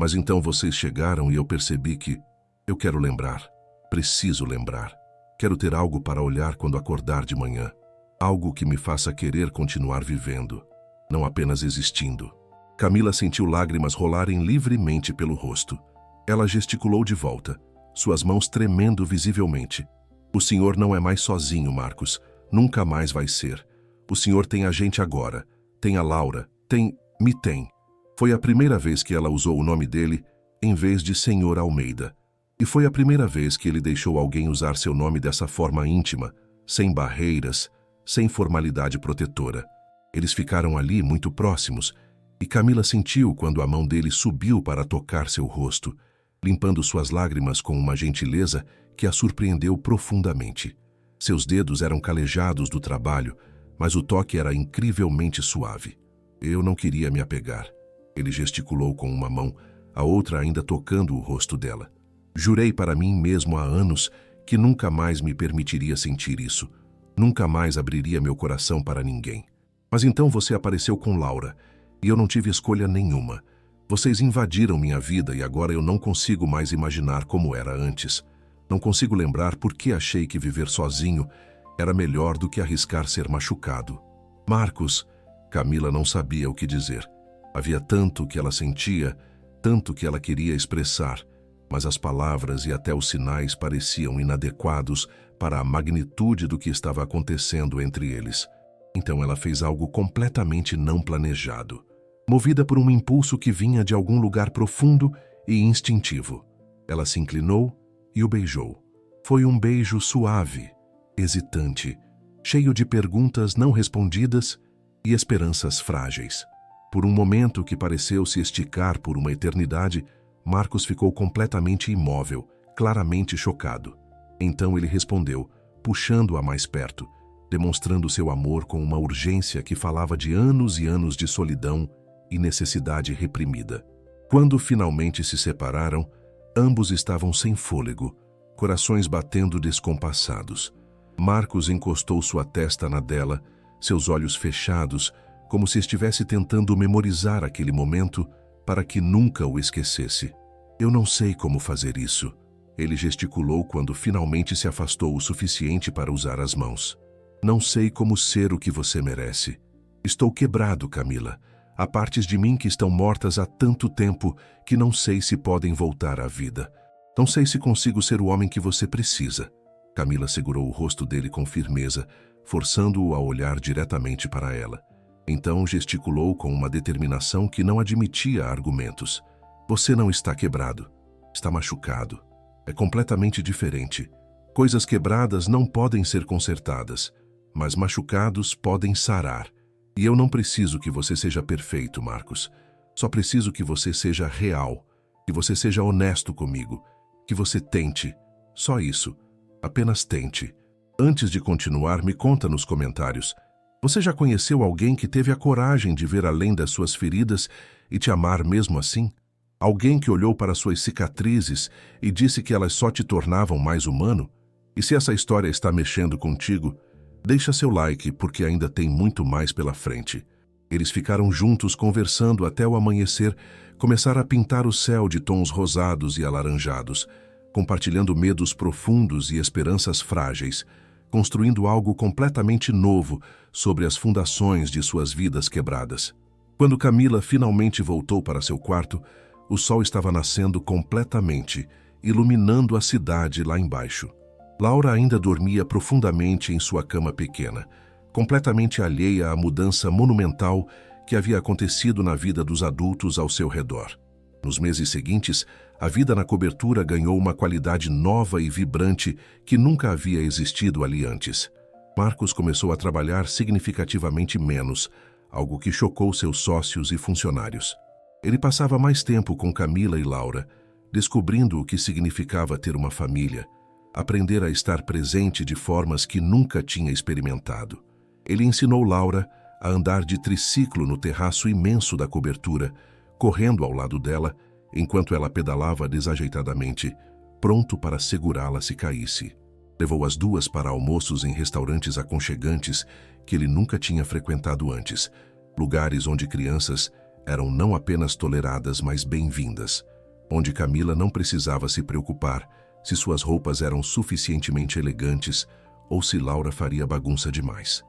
Mas então vocês chegaram e eu percebi que eu quero lembrar. Preciso lembrar. Quero ter algo para olhar quando acordar de manhã. Algo que me faça querer continuar vivendo, não apenas existindo. Camila sentiu lágrimas rolarem livremente pelo rosto. Ela gesticulou de volta, suas mãos tremendo visivelmente. O senhor não é mais sozinho, Marcos. Nunca mais vai ser. O senhor tem a gente agora. Tem a Laura. Me tem. Foi a primeira vez que ela usou o nome dele em vez de Senhor Almeida. E foi a primeira vez que ele deixou alguém usar seu nome dessa forma íntima, sem barreiras, sem formalidade protetora. Eles ficaram ali muito próximos, e Camila sentiu quando a mão dele subiu para tocar seu rosto, limpando suas lágrimas com uma gentileza que a surpreendeu profundamente. Seus dedos eram calejados do trabalho, mas o toque era incrivelmente suave. Eu não queria me apegar. Ele gesticulou com uma mão, a outra ainda tocando o rosto dela. Jurei para mim mesmo há anos que nunca mais me permitiria sentir isso. Nunca mais abriria meu coração para ninguém. Mas então você apareceu com Laura, e eu não tive escolha nenhuma. Vocês invadiram minha vida e agora eu não consigo mais imaginar como era antes. Não consigo lembrar por que achei que viver sozinho era melhor do que arriscar ser machucado. Marcos, Camila não sabia o que dizer. Havia tanto que ela sentia, tanto que ela queria expressar, mas as palavras e até os sinais pareciam inadequados para a magnitude do que estava acontecendo entre eles. Então ela fez algo completamente não planejado, movida por um impulso que vinha de algum lugar profundo e instintivo. Ela se inclinou e o beijou. Foi um beijo suave, hesitante, cheio de perguntas não respondidas e esperanças frágeis. Por um momento que pareceu se esticar por uma eternidade, Marcos ficou completamente imóvel, claramente chocado. Então ele respondeu, puxando-a mais perto, demonstrando seu amor com uma urgência que falava de anos e anos de solidão e necessidade reprimida. Quando finalmente se separaram, ambos estavam sem fôlego, corações batendo descompassados. Marcos encostou sua testa na dela, seus olhos fechados, como se estivesse tentando memorizar aquele momento para que nunca o esquecesse. Eu não sei como fazer isso. Ele gesticulou quando finalmente se afastou o suficiente para usar as mãos. Não sei como ser o que você merece. Estou quebrado, Camila. Há partes de mim que estão mortas há tanto tempo que não sei se podem voltar à vida. Não sei se consigo ser o homem que você precisa. Camila segurou o rosto dele com firmeza, forçando-o a olhar diretamente para ela. Então gesticulou com uma determinação que não admitia argumentos. Você não está quebrado. Está machucado. É completamente diferente. Coisas quebradas não podem ser consertadas, mas machucados podem sarar. E eu não preciso que você seja perfeito, Marcos. Só preciso que você seja real, que você seja honesto comigo, que você tente. Só isso. Apenas tente. Antes de continuar, me conta nos comentários. Você já conheceu alguém que teve a coragem de ver além das suas feridas e te amar mesmo assim? Alguém que olhou para suas cicatrizes e disse que elas só te tornavam mais humano? E se essa história está mexendo contigo, deixa seu like porque ainda tem muito mais pela frente. Eles ficaram juntos conversando até o amanhecer, Começara a pintar o céu de tons rosados e alaranjados, compartilhando medos profundos e esperanças frágeis, construindo algo completamente novo sobre as fundações de suas vidas quebradas. Quando Camila finalmente voltou para seu quarto, o sol estava nascendo completamente, iluminando a cidade lá embaixo. Laura ainda dormia profundamente em sua cama pequena, completamente alheia à mudança monumental que havia acontecido na vida dos adultos ao seu redor. Nos meses seguintes, a vida na cobertura ganhou uma qualidade nova e vibrante que nunca havia existido ali antes. Marcos começou a trabalhar significativamente menos, algo que chocou seus sócios e funcionários. Ele passava mais tempo com Camila e Laura, descobrindo o que significava ter uma família, aprender a estar presente de formas que nunca tinha experimentado. Ele ensinou Laura a andar de triciclo no terraço imenso da cobertura, correndo ao lado dela, enquanto ela pedalava desajeitadamente, pronto para segurá-la se caísse. Levou as duas para almoços em restaurantes aconchegantes que ele nunca tinha frequentado antes, lugares onde crianças eram não apenas toleradas, mas bem-vindas, onde Camila não precisava se preocupar se suas roupas eram suficientemente elegantes ou se Laura faria bagunça demais.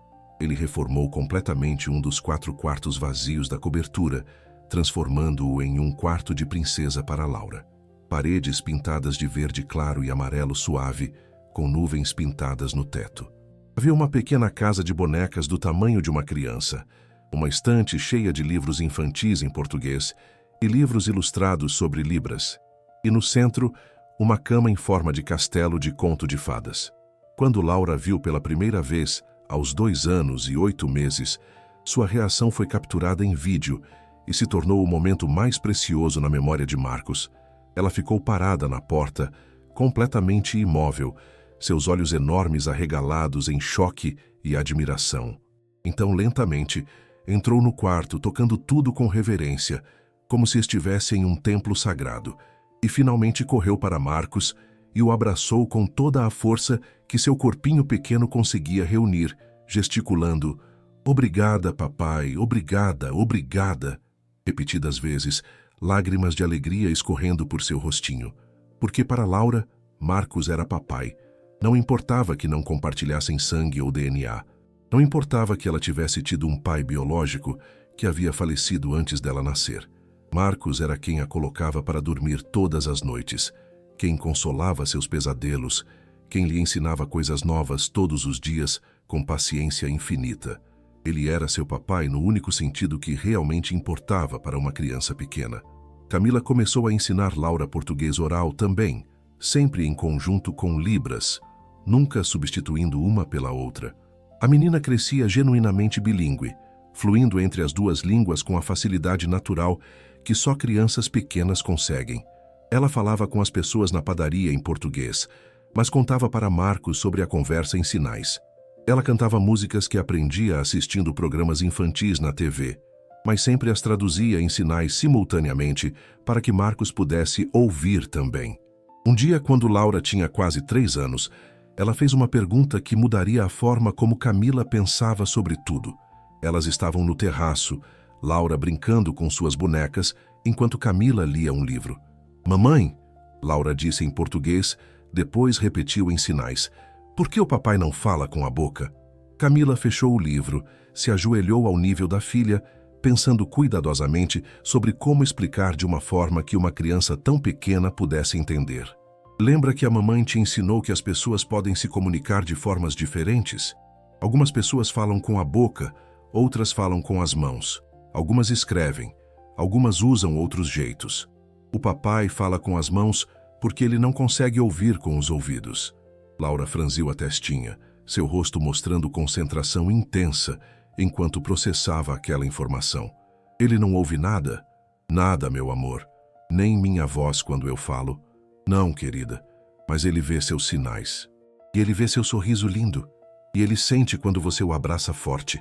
Ele reformou completamente um dos 4 quartos vazios da cobertura, transformando-o em um quarto de princesa para Laura. Paredes pintadas de verde claro e amarelo suave, com nuvens pintadas no teto. Havia uma pequena casa de bonecas do tamanho de uma criança, uma estante cheia de livros infantis em português e livros ilustrados sobre libras. E no centro, uma cama em forma de castelo de conto de fadas. Quando Laura viu pela primeira vez, aos 2 anos e 8 meses, sua reação foi capturada em vídeo e se tornou o momento mais precioso na memória de Marcos. Ela ficou parada na porta, completamente imóvel, seus olhos enormes arregalados em choque e admiração. Então, lentamente, entrou no quarto, tocando tudo com reverência, como se estivesse em um templo sagrado, e finalmente correu para Marcos e o abraçou com toda a força que seu corpinho pequeno conseguia reunir, gesticulando: "Obrigada, papai, obrigada, obrigada", repetidas vezes, lágrimas de alegria escorrendo por seu rostinho. Porque para Laura, Marcos era papai. Não importava que não compartilhassem sangue ou DNA. Não importava que ela tivesse tido um pai biológico que havia falecido antes dela nascer. Marcos era quem a colocava para dormir todas as noites, quem consolava seus pesadelos, quem lhe ensinava coisas novas todos os dias com paciência infinita. Ele era seu papai no único sentido que realmente importava para uma criança pequena. Camila começou a ensinar Laura português oral também, sempre em conjunto com libras, nunca substituindo uma pela outra. A menina crescia genuinamente bilíngue, fluindo entre as duas línguas com a facilidade natural que só crianças pequenas conseguem. Ela falava com as pessoas na padaria em português, mas contava para Marcos sobre a conversa em sinais. Ela cantava músicas que aprendia assistindo programas infantis na TV, mas sempre as traduzia em sinais simultaneamente para que Marcos pudesse ouvir também. Um dia, quando Laura tinha quase 3 anos, ela fez uma pergunta que mudaria a forma como Camila pensava sobre tudo. Elas estavam no terraço, Laura brincando com suas bonecas, enquanto Camila lia um livro. "Mamãe", Laura disse em português, depois repetiu em sinais: "Por que o papai não fala com a boca?" Camila fechou o livro, se ajoelhou ao nível da filha, pensando cuidadosamente sobre como explicar de uma forma que uma criança tão pequena pudesse entender. "Lembra que a mamãe te ensinou que as pessoas podem se comunicar de formas diferentes? Algumas pessoas falam com a boca, outras falam com as mãos. Algumas escrevem, algumas usam outros jeitos. O papai fala com as mãos porque ele não consegue ouvir com os ouvidos." Laura franziu a testinha, seu rosto mostrando concentração intensa enquanto processava aquela informação. "Ele não ouve nada?" "Nada, meu amor. Nem minha voz quando eu falo." "Não, querida, mas ele vê seus sinais. E ele vê seu sorriso lindo. E ele sente quando você o abraça forte.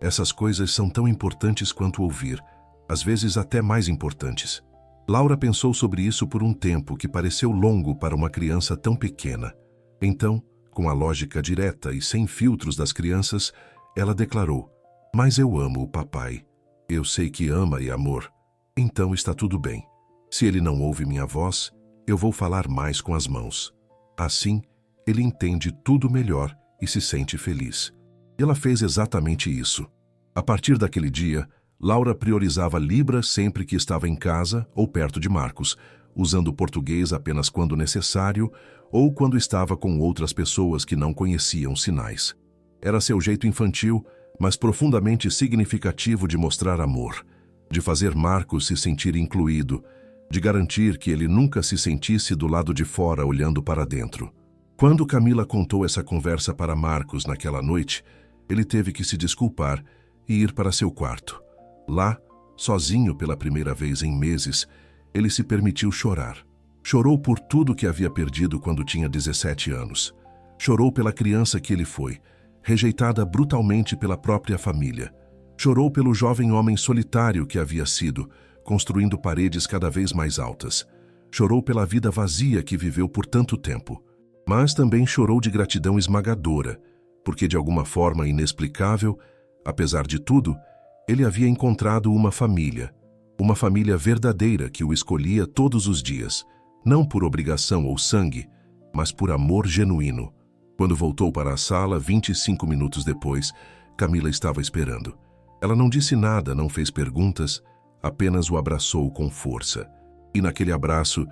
Essas coisas são tão importantes quanto ouvir, às vezes até mais importantes." Laura pensou sobre isso por um tempo que pareceu longo para uma criança tão pequena. Então, com a lógica direta e sem filtros das crianças, ela declarou: "Mas eu amo o papai. Eu sei que ama e amor. Então está tudo bem. Se ele não ouve minha voz, eu vou falar mais com as mãos. Assim, ele entende tudo melhor e se sente feliz. E ela fez exatamente isso. A partir daquele dia, Laura priorizava Libras sempre que estava em casa ou perto de Marcos, usando o português apenas quando necessário ou quando estava com outras pessoas que não conheciam sinais. Era seu jeito infantil, mas profundamente significativo de mostrar amor, de fazer Marcos se sentir incluído, de garantir que ele nunca se sentisse do lado de fora olhando para dentro. Quando Camila contou essa conversa para Marcos naquela noite, ele teve que se desculpar e ir para seu quarto. Lá, sozinho pela primeira vez em meses, ele se permitiu chorar. Chorou por tudo que havia perdido quando tinha 17 anos. Chorou pela criança que ele foi, rejeitada brutalmente pela própria família. Chorou pelo jovem homem solitário que havia sido, construindo paredes cada vez mais altas. Chorou pela vida vazia que viveu por tanto tempo. Mas também chorou de gratidão esmagadora, porque de alguma forma inexplicável, apesar de tudo, ele havia encontrado uma família verdadeira que o escolhia todos os dias, não por obrigação ou sangue, mas por amor genuíno. Quando voltou para a sala, 25 minutos depois, Camila estava esperando. Ela não disse nada, não fez perguntas, apenas o abraçou com força. E naquele abraço,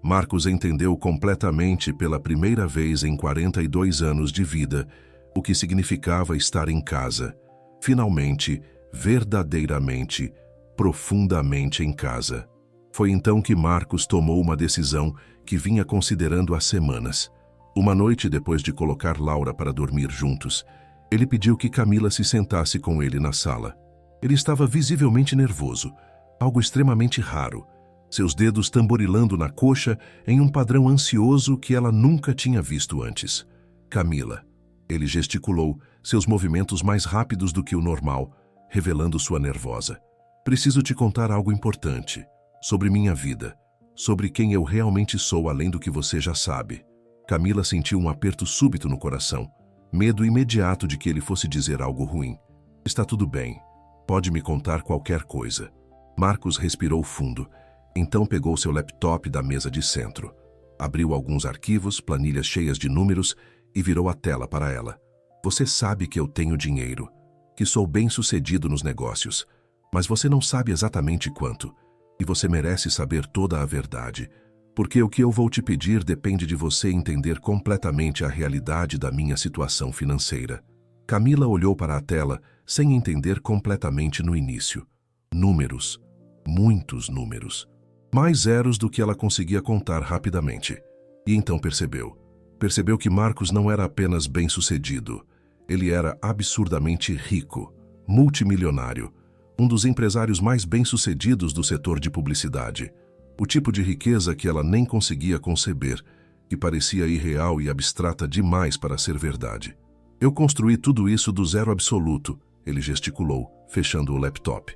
Marcos entendeu completamente pela primeira vez em 42 anos de vida o que significava estar em casa. Finalmente, verdadeiramente, profundamente em casa. Foi então que Marcos tomou uma decisão que vinha considerando há semanas. Uma noite depois de colocar Laura para dormir juntos, ele pediu que Camila se sentasse com ele na sala. Ele estava visivelmente nervoso, algo extremamente raro, seus dedos tamborilando na coxa em um padrão ansioso que ela nunca tinha visto antes. Camila. Ele gesticulou, seus movimentos mais rápidos do que o normal, revelando sua nervosa. Preciso te contar algo importante, sobre minha vida, sobre quem eu realmente sou além do que você já sabe. Camila sentiu um aperto súbito no coração, medo imediato de que ele fosse dizer algo ruim. Está tudo bem, pode me contar qualquer coisa. Marcos respirou fundo, então pegou seu laptop da mesa de centro. Abriu alguns arquivos, planilhas cheias de números e virou a tela para ela. Você sabe que eu tenho dinheiro, que sou bem-sucedido nos negócios, mas você não sabe exatamente quanto, e você merece saber toda a verdade, porque o que eu vou te pedir depende de você entender completamente a realidade da minha situação financeira. Camila olhou para a tela sem entender completamente no início. Números, muitos números. Mais zeros do que ela conseguia contar rapidamente. E então percebeu. Percebeu que Marcos não era apenas bem-sucedido. Ele era absurdamente rico, multimilionário, um dos empresários mais bem-sucedidos do setor de publicidade. O tipo de riqueza que ela nem conseguia conceber, que parecia irreal e abstrata demais para ser verdade. Eu construí tudo isso do zero absoluto, ele gesticulou, fechando o laptop.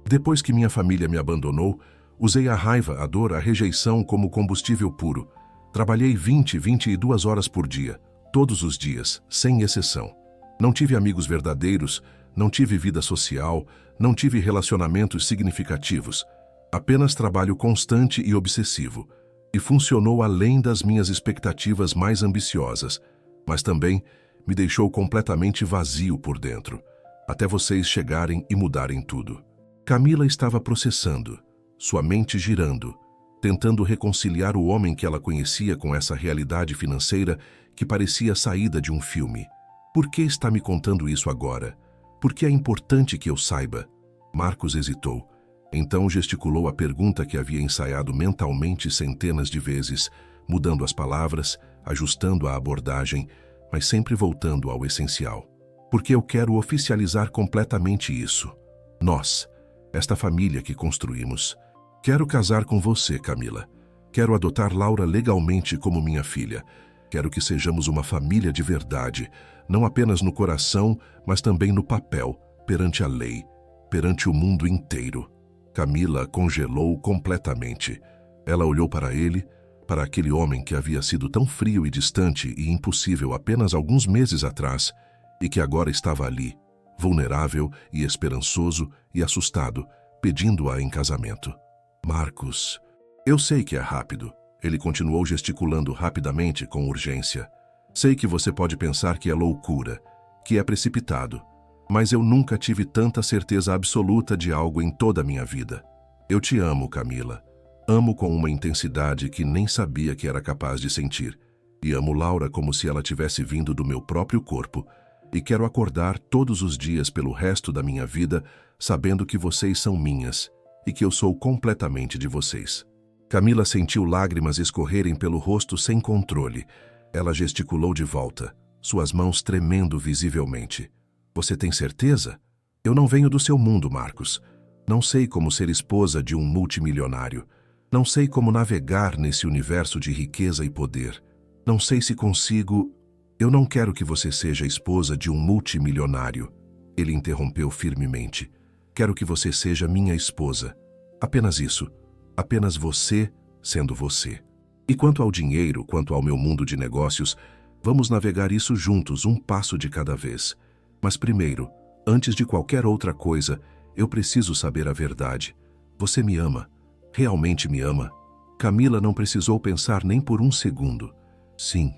Depois que minha família me abandonou, usei a raiva, a dor, a rejeição como combustível puro. Trabalhei 22 horas por dia, todos os dias, sem exceção. Não tive amigos verdadeiros, não tive vida social, não tive relacionamentos significativos. Apenas trabalho constante e obsessivo. E funcionou além das minhas expectativas mais ambiciosas, mas também me deixou completamente vazio por dentro, até vocês chegarem e mudarem tudo. Camila estava processando, sua mente girando, tentando reconciliar o homem que ela conhecia com essa realidade financeira que parecia saída de um filme. Por que está me contando isso agora? Por que é importante que eu saiba? Marcos hesitou. Então gesticulou a pergunta que havia ensaiado mentalmente centenas de vezes, mudando as palavras, ajustando a abordagem, mas sempre voltando ao essencial. Porque eu quero oficializar completamente isso. Nós, esta família que construímos. Quero casar com você, Camila. Quero adotar Laura legalmente como minha filha. Quero que sejamos uma família de verdade, não apenas no coração, mas também no papel, perante a lei, perante o mundo inteiro. Camila congelou completamente. Ela olhou para ele, para aquele homem que havia sido tão frio e distante e impossível apenas alguns meses atrás, e que agora estava ali, vulnerável e esperançoso e assustado, pedindo-a em casamento. Marcos, eu sei que é rápido. Ele continuou gesticulando rapidamente com urgência. Sei que você pode pensar que é loucura, que é precipitado, mas eu nunca tive tanta certeza absoluta de algo em toda a minha vida. Eu te amo, Camila. Amo com uma intensidade que nem sabia que era capaz de sentir. E amo Laura como se ela tivesse vindo do meu próprio corpo. E quero acordar todos os dias pelo resto da minha vida sabendo que vocês são minhas e que eu sou completamente de vocês. Camila sentiu lágrimas escorrerem pelo rosto sem controle. Ela gesticulou de volta, suas mãos tremendo visivelmente. Você tem certeza? Eu não venho do seu mundo, Marcos. Não sei como ser esposa de um multimilionário. Não sei como navegar nesse universo de riqueza e poder. Não sei se consigo... Eu não quero que você seja esposa de um multimilionário. Ele interrompeu firmemente. Quero que você seja minha esposa. Apenas isso. Apenas você sendo você. E quanto ao dinheiro, quanto ao meu mundo de negócios, vamos navegar isso juntos, um passo de cada vez. Mas primeiro, antes de qualquer outra coisa, eu preciso saber a verdade. Você me ama? Realmente me ama? Camila não precisou pensar nem por um segundo. Sim,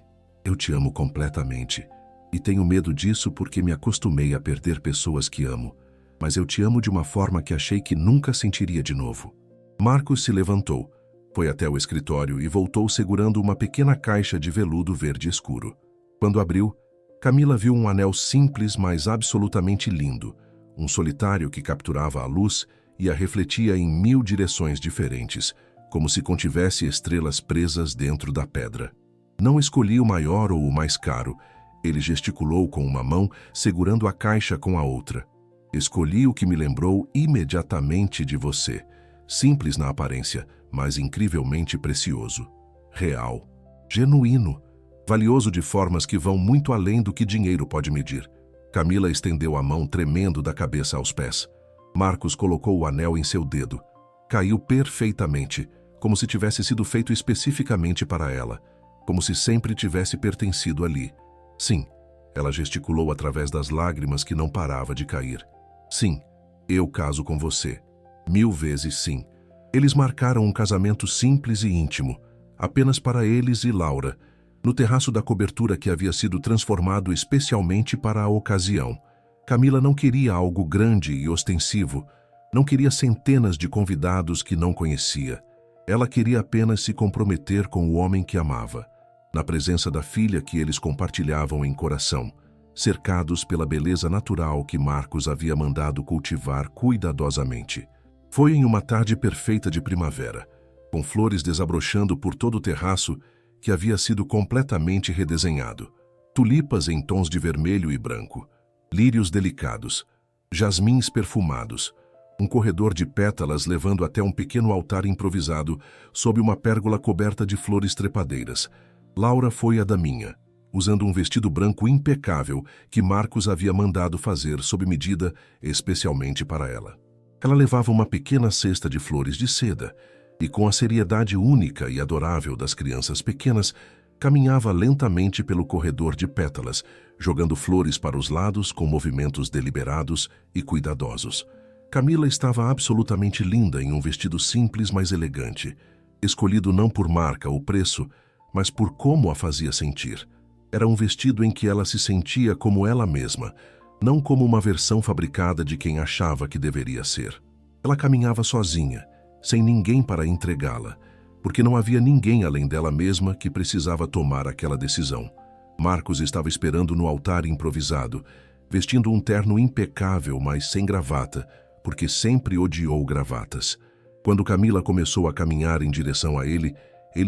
eu te amo completamente. E tenho medo disso porque me acostumei a perder pessoas que amo. Mas eu te amo de uma forma que achei que nunca sentiria de novo. Marcos se levantou, foi até o escritório e voltou segurando uma pequena caixa de veludo verde escuro. Quando abriu, Camila viu um anel simples, mas absolutamente lindo, um solitário que capturava a luz e a refletia em 1000 direções diferentes, como se contivesse estrelas presas dentro da pedra. Não escolhi o maior ou o mais caro, ele gesticulou com uma mão, segurando a caixa com a outra. Escolhi o que me lembrou imediatamente de você. Simples na aparência, mas incrivelmente precioso. Real. Genuíno. Valioso de formas que vão muito além do que dinheiro pode medir. Camila estendeu a mão tremendo da cabeça aos pés. Marcos colocou o anel em seu dedo. Caiu perfeitamente, como se tivesse sido feito especificamente para ela, como se sempre tivesse pertencido ali. Sim, ela gesticulou através das lágrimas que não parava de cair. Sim, eu caso com você. 1000 vezes sim. Eles marcaram um casamento simples e íntimo, apenas para eles e Laura, no terraço da cobertura que havia sido transformado especialmente para a ocasião. Camila não queria algo grande e ostensivo, não queria centenas de convidados que não conhecia. Ela queria apenas se comprometer com o homem que amava, na presença da filha que eles compartilhavam em coração, cercados pela beleza natural que Marcos havia mandado cultivar cuidadosamente. Foi em uma tarde perfeita de primavera, com flores desabrochando por todo o terraço que havia sido completamente redesenhado. Tulipas em tons de vermelho e branco, lírios delicados, jasmins perfumados, um corredor de pétalas levando até um pequeno altar improvisado sob uma pérgola coberta de flores trepadeiras. Laura foi a daminha, usando um vestido branco impecável que Marcos havia mandado fazer sob medida especialmente para ela. Ela levava uma pequena cesta de flores de seda e, com a seriedade única e adorável das crianças pequenas, caminhava lentamente pelo corredor de pétalas, jogando flores para os lados com movimentos deliberados e cuidadosos. Camila estava absolutamente linda em um vestido simples, mas elegante, escolhido não por marca ou preço, mas por como a fazia sentir. Era um vestido em que ela se sentia como ela mesma, não como uma versão fabricada de quem achava que deveria ser. Ela caminhava sozinha, sem ninguém para entregá-la, porque não havia ninguém além dela mesma que precisava tomar aquela decisão. Marcos estava esperando no altar improvisado, vestindo um terno impecável, mas sem gravata, porque sempre odiou gravatas. Quando Camila começou a caminhar em direção a ele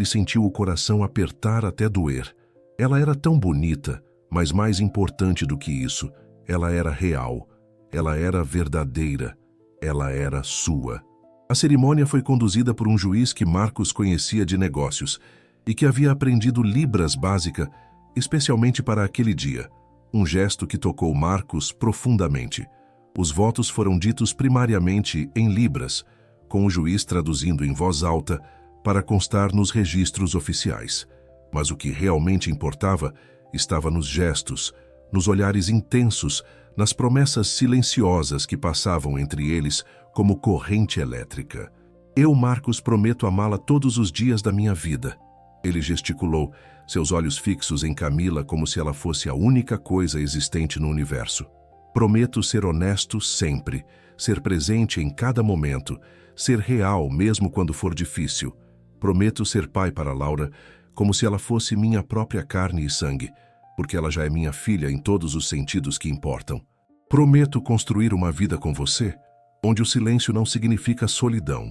sentiu o coração apertar até doer. Ela era tão bonita, mas mais importante do que isso, ela era real, ela era verdadeira, ela era sua. A cerimônia foi conduzida por um juiz que Marcos conhecia de negócios e que havia aprendido Libras básica especialmente para aquele dia, um gesto que tocou Marcos profundamente. Os votos foram ditos primariamente em Libras, com o juiz traduzindo em voz alta para constar nos registros oficiais. Mas o que realmente importava estava nos gestos, nos olhares intensos, nas promessas silenciosas que passavam entre eles como corrente elétrica. Eu, Marcos, prometo amá-la todos os dias da minha vida. Ele gesticulou, seus olhos fixos em Camila como se ela fosse a única coisa existente no universo. Prometo ser honesto sempre, ser presente em cada momento, ser real mesmo quando for difícil. Prometo ser pai para Laura como se ela fosse minha própria carne e sangue, porque ela já é minha filha em todos os sentidos que importam. Prometo construir uma vida com você, onde o silêncio não significa solidão,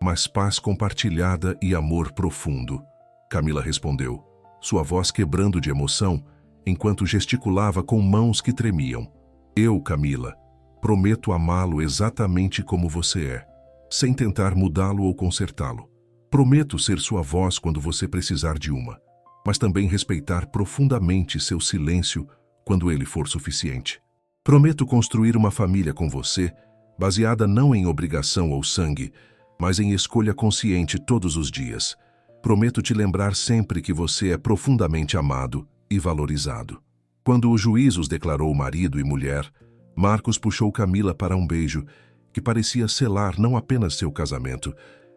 mas paz compartilhada e amor profundo. Camila respondeu, sua voz quebrando de emoção, enquanto gesticulava com mãos que tremiam. Eu, Camila, prometo amá-lo exatamente como você é, sem tentar mudá-lo ou consertá-lo. Prometo ser sua voz quando você precisar de uma, mas também respeitar profundamente seu silêncio quando ele for suficiente. Prometo construir uma família com você, baseada não em obrigação ou sangue, mas em escolha consciente todos os dias. Prometo te lembrar sempre que você é profundamente amado e valorizado. Quando o juiz os declarou marido e mulher, Marcos puxou Camila para um beijo que parecia selar não apenas seu casamento,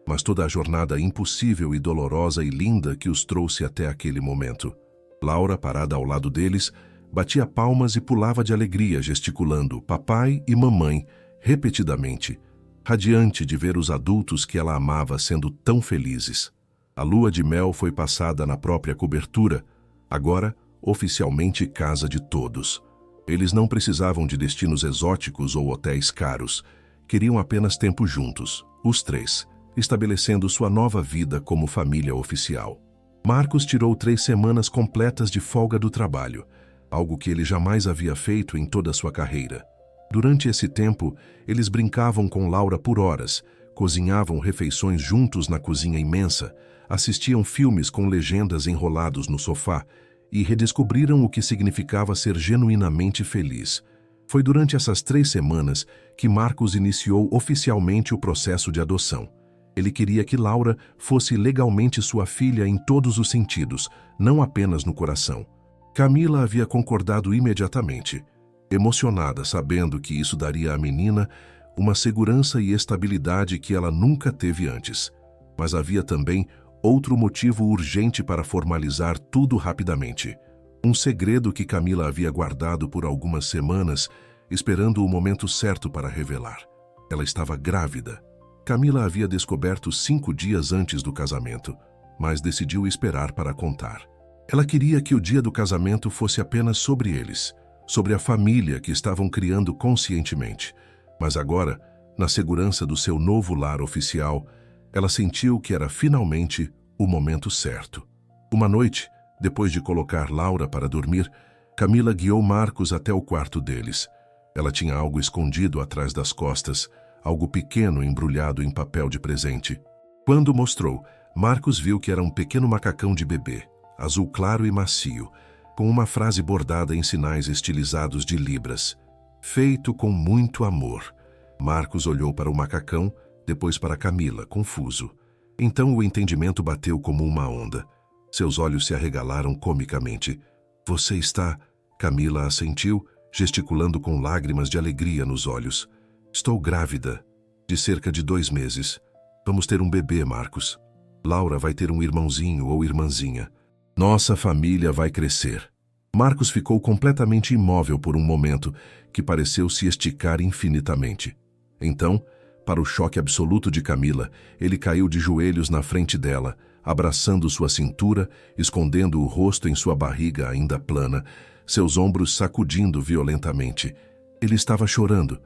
mas toda a jornada impossível e dolorosa e linda que os trouxe até aquele momento. Laura, parada ao lado deles, batia palmas e pulava de alegria, gesticulando papai e mamãe repetidamente, radiante de ver os adultos que ela amava sendo tão felizes. A lua de mel foi passada na própria cobertura, agora oficialmente casa de todos. Eles não precisavam de destinos exóticos ou hotéis caros, queriam apenas tempo juntos, os três, estabelecendo sua nova vida como família oficial. Marcos tirou 3 semanas completas de folga do trabalho, algo que ele jamais havia feito em toda a sua carreira. Durante esse tempo, eles brincavam com Laura por horas, cozinhavam refeições juntos na cozinha imensa, assistiam filmes com legendas enrolados no sofá e redescobriram o que significava ser genuinamente feliz. Foi durante essas 3 semanas que Marcos iniciou oficialmente o processo de adoção. Ele queria que Laura fosse legalmente sua filha em todos os sentidos, não apenas no coração. Camila havia concordado imediatamente, emocionada, sabendo que isso daria à menina uma segurança e estabilidade que ela nunca teve antes. Mas havia também outro motivo urgente para formalizar tudo rapidamente. Um segredo que Camila havia guardado por algumas semanas, esperando o momento certo para revelar. Ela estava grávida. Camila havia descoberto 5 dias antes do casamento, mas decidiu esperar para contar. Ela queria que o dia do casamento fosse apenas sobre eles, sobre a família que estavam criando conscientemente. Mas agora, na segurança do seu novo lar oficial, ela sentiu que era finalmente o momento certo. Uma noite, depois de colocar Laura para dormir, Camila guiou Marcos até o quarto deles. Ela tinha algo escondido atrás das costas, algo pequeno embrulhado em papel de presente. Quando mostrou, Marcos viu que era um pequeno macacão de bebê, azul claro e macio, com uma frase bordada em sinais estilizados de libras. Feito com muito amor. Marcos olhou para o macacão, depois para Camila, confuso. Então o entendimento bateu como uma onda. Seus olhos se arregalaram comicamente. Você está... Camila assentiu, gesticulando com lágrimas de alegria nos olhos. Estou grávida, de cerca de 2 meses. Vamos ter um bebê, Marcos. Laura vai ter um irmãozinho ou irmãzinha. Nossa família vai crescer. Marcos ficou completamente imóvel por um momento, que pareceu se esticar infinitamente. Então, para o choque absoluto de Camila, ele caiu de joelhos na frente dela, abraçando sua cintura, escondendo o rosto em sua barriga ainda plana, seus ombros sacudindo violentamente. Ele estava chorando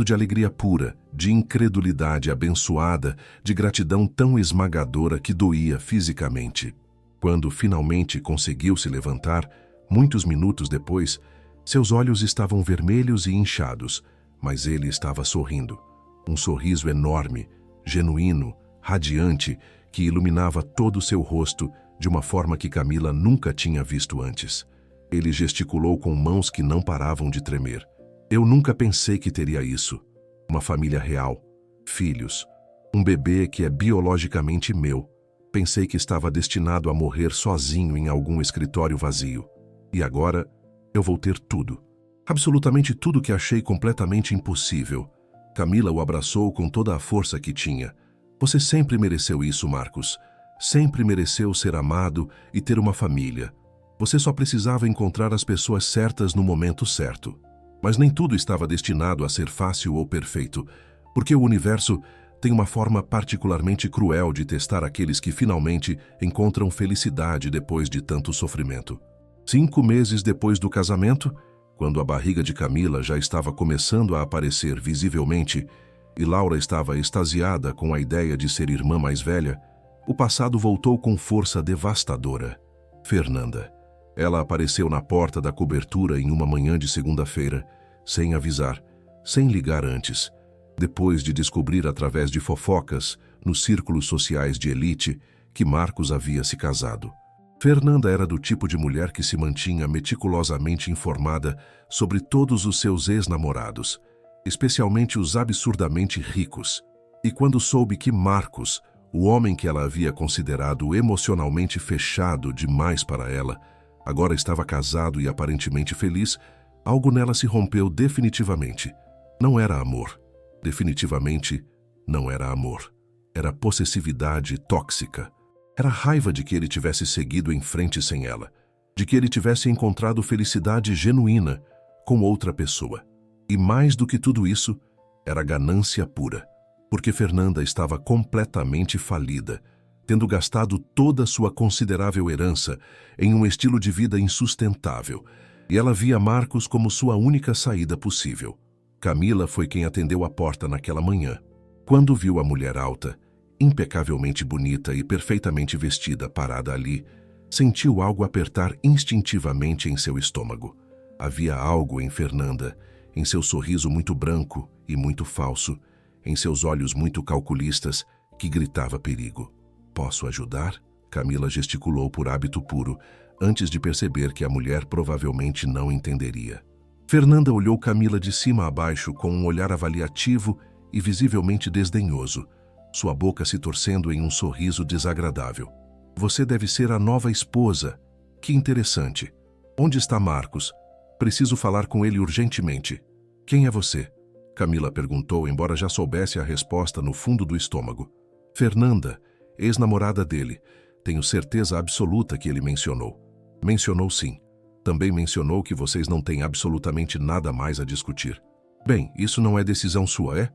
de alegria pura, de incredulidade abençoada, de gratidão tão esmagadora que doía fisicamente. Quando finalmente conseguiu se levantar, muitos minutos depois, seus olhos estavam vermelhos e inchados, mas ele estava sorrindo. Um sorriso enorme, genuíno, radiante, que iluminava todo o seu rosto de uma forma que Camila nunca tinha visto antes. Ele gesticulou com mãos que não paravam de tremer. Eu nunca pensei que teria isso. Uma família real, filhos, um bebê que é biologicamente meu. Pensei que estava destinado a morrer sozinho em algum escritório vazio. E agora eu vou ter tudo. Absolutamente tudo que achei completamente impossível. Camila o abraçou com toda a força que tinha. Você sempre mereceu isso, Marcos. Sempre mereceu ser amado e ter uma família. Você só precisava encontrar as pessoas certas no momento certo. Mas nem tudo estava destinado a ser fácil ou perfeito, porque o universo tem uma forma particularmente cruel de testar aqueles que finalmente encontram felicidade depois de tanto sofrimento. 5 meses depois do casamento, quando a barriga de Camila já estava começando a aparecer visivelmente e Laura estava extasiada com a ideia de ser irmã mais velha, o passado voltou com força devastadora. Fernanda. Ela apareceu na porta da cobertura em uma manhã de segunda-feira, sem avisar, sem ligar antes, depois de descobrir através de fofocas, nos círculos sociais de elite, que Marcos havia se casado. Fernanda era do tipo de mulher que se mantinha meticulosamente informada sobre todos os seus ex-namorados, especialmente os absurdamente ricos. E quando soube que Marcos, o homem que ela havia considerado emocionalmente fechado demais para ela, agora estava casado e aparentemente feliz, algo nela se rompeu definitivamente. Não era amor. Definitivamente não era amor. Era possessividade tóxica. Era raiva de que ele tivesse seguido em frente sem ela, de que ele tivesse encontrado felicidade genuína com outra pessoa. E mais do que tudo isso, era ganância pura, porque Fernanda estava completamente falida, tendo gastado toda sua considerável herança em um estilo de vida insustentável, e ela via Marcos como sua única saída possível. Camila foi quem atendeu a porta naquela manhã. Quando viu a mulher alta, impecavelmente bonita e perfeitamente vestida parada ali, sentiu algo apertar instintivamente em seu estômago. Havia algo em Fernanda, em seu sorriso muito branco e muito falso, em seus olhos muito calculistas, que gritava perigo. "Posso ajudar?" Camila gesticulou por hábito puro, antes de perceber que a mulher provavelmente não entenderia. Fernanda olhou Camila de cima a baixo com um olhar avaliativo e visivelmente desdenhoso, sua boca se torcendo em um sorriso desagradável. "Você deve ser a nova esposa. Que interessante. Onde está Marcos? Preciso falar com ele urgentemente." "Quem é você?" Camila perguntou, embora já soubesse a resposta no fundo do estômago. "Fernanda, ex-namorada dele. Tenho certeza absoluta que ele mencionou." "Mencionou sim. Também mencionou que vocês não têm absolutamente nada mais a discutir." "Bem, isso não é decisão sua, é?"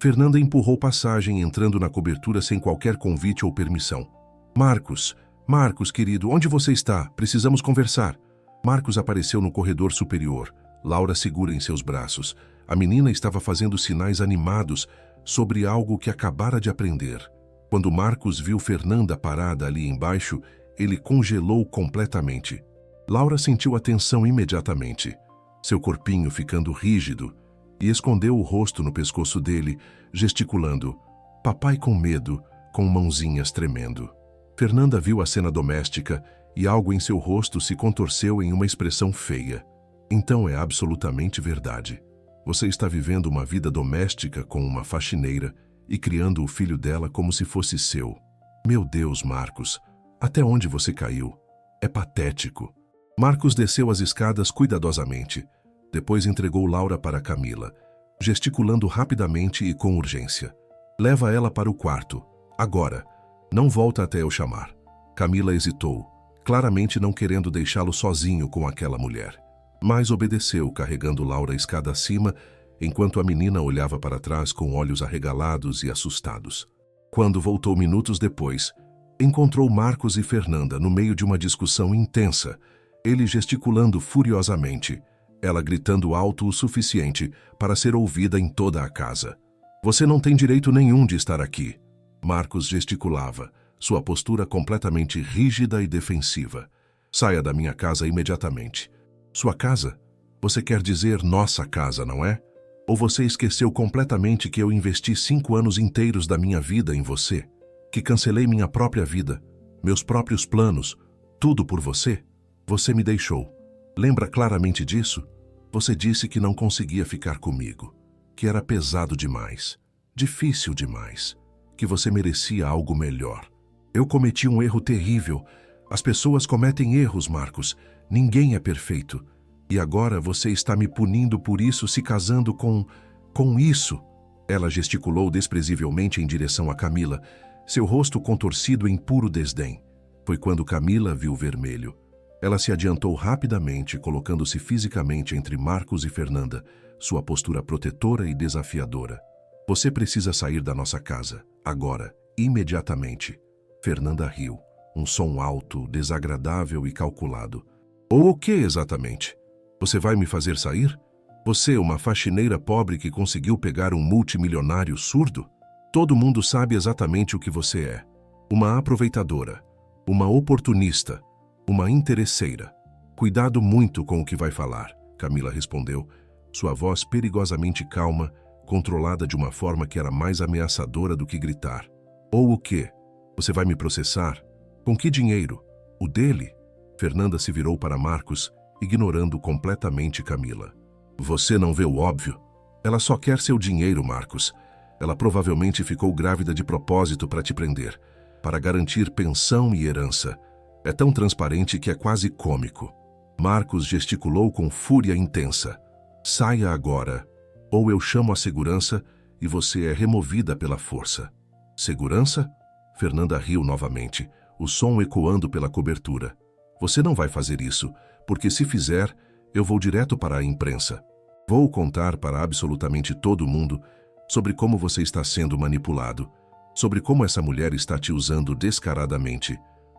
Fernanda empurrou passagem, entrando na cobertura sem qualquer convite ou permissão. "Marcos, querido, onde você está? Precisamos conversar." Marcos apareceu no corredor superior. Laura segura em seus braços. A menina estava fazendo sinais animados sobre algo que acabara de aprender. Quando Marcos viu Fernanda parada ali embaixo, ele congelou completamente. Laura sentiu a tensão imediatamente, seu corpinho ficando rígido, e escondeu o rosto no pescoço dele, gesticulando, papai com medo, com mãozinhas tremendo. Fernanda viu a cena doméstica e algo em seu rosto se contorceu em uma expressão feia. "Então é absolutamente verdade. Você está vivendo uma vida doméstica com uma faxineira e criando o filho dela como se fosse seu. Meu Deus, Marcos, até onde você caiu? É patético." Marcos desceu as escadas cuidadosamente. Depois entregou Laura para Camila, gesticulando rapidamente e com urgência. "Leva ela para o quarto. Agora. Não volta até eu chamar." Camila hesitou, claramente não querendo deixá-lo sozinho com aquela mulher. Mas obedeceu, carregando Laura a escada acima, enquanto a menina olhava para trás com olhos arregalados e assustados. Quando voltou minutos depois, encontrou Marcos e Fernanda no meio de uma discussão intensa, ele gesticulando furiosamente, ela gritando alto o suficiente para ser ouvida em toda a casa. "Você não tem direito nenhum de estar aqui." Marcos gesticulava, sua postura completamente rígida e defensiva. "Saia da minha casa imediatamente." "Sua casa? Você quer dizer nossa casa, não é? Ou você esqueceu completamente que eu investi 5 anos inteiros da minha vida em você? Que cancelei minha própria vida, meus próprios planos, tudo por você? Você me deixou. Lembra claramente disso? Você disse que não conseguia ficar comigo, que era pesado demais, difícil demais, que você merecia algo melhor. Eu cometi um erro terrível. As pessoas cometem erros, Marcos. Ninguém é perfeito. E agora você está me punindo por isso, se casando com isso. Ela gesticulou desprezivelmente em direção a Camila, seu rosto contorcido em puro desdém. Foi quando Camila viu vermelho. Ela se adiantou rapidamente, colocando-se fisicamente entre Marcos e Fernanda, sua postura protetora e desafiadora. Você precisa sair da nossa casa, agora, imediatamente. Fernanda riu, um som alto, desagradável e calculado. Ou o que exatamente? Você vai me fazer sair? Você, uma faxineira pobre que conseguiu pegar um multimilionário surdo? Todo mundo sabe exatamente o que você é. Uma aproveitadora, uma oportunista, uma interesseira. Cuidado muito com o que vai falar, Camila respondeu, sua voz perigosamente calma, controlada de uma forma que era mais ameaçadora do que gritar. Ou o quê? Você vai me processar? Com que dinheiro? O dele? Fernanda se virou para Marcos, ignorando completamente Camila. Você não vê o óbvio? Ela só quer seu dinheiro, Marcos. Ela provavelmente ficou grávida de propósito para te prender, para garantir pensão e herança. É tão transparente que é quase cômico. Marcos gesticulou com fúria intensa. Saia agora, ou eu chamo a segurança e você é removida pela força. Segurança? Fernanda riu novamente, o som ecoando pela cobertura. Você não vai fazer isso, porque se fizer, eu vou direto para a imprensa. Vou contar para absolutamente todo mundo sobre como você está sendo manipulado, sobre como essa mulher está te usando descaradamente.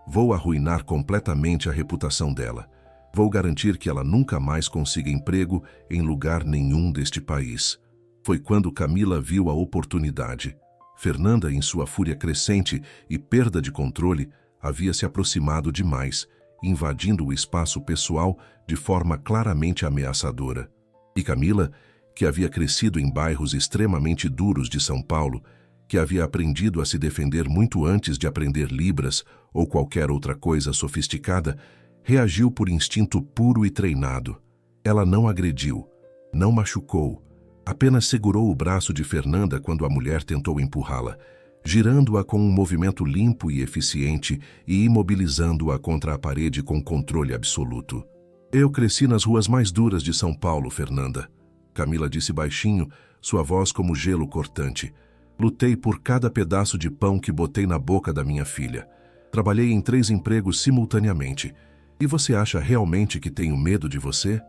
Vou arruinar completamente a reputação dela. Vou garantir que ela nunca mais consiga emprego em lugar nenhum deste país. Foi quando Camila viu a oportunidade. Fernanda, em sua fúria crescente e perda de controle, havia se aproximado demais, invadindo o espaço pessoal de forma claramente ameaçadora. E Camila, que havia crescido em bairros extremamente duros de São Paulo, que havia aprendido a se defender muito antes de aprender Libras ou qualquer outra coisa sofisticada, reagiu por instinto puro e treinado. Ela não agrediu, não machucou, apenas segurou o braço de Fernanda quando a mulher tentou empurrá-la, girando-a com um movimento limpo e eficiente e imobilizando-a contra a parede com controle absoluto. Eu cresci nas ruas mais duras de São Paulo, Fernanda. Camila disse baixinho, sua voz como gelo cortante. Lutei por cada pedaço de pão que botei na boca da minha filha. Trabalhei em 3 empregos simultaneamente. E você acha realmente que tenho medo de você?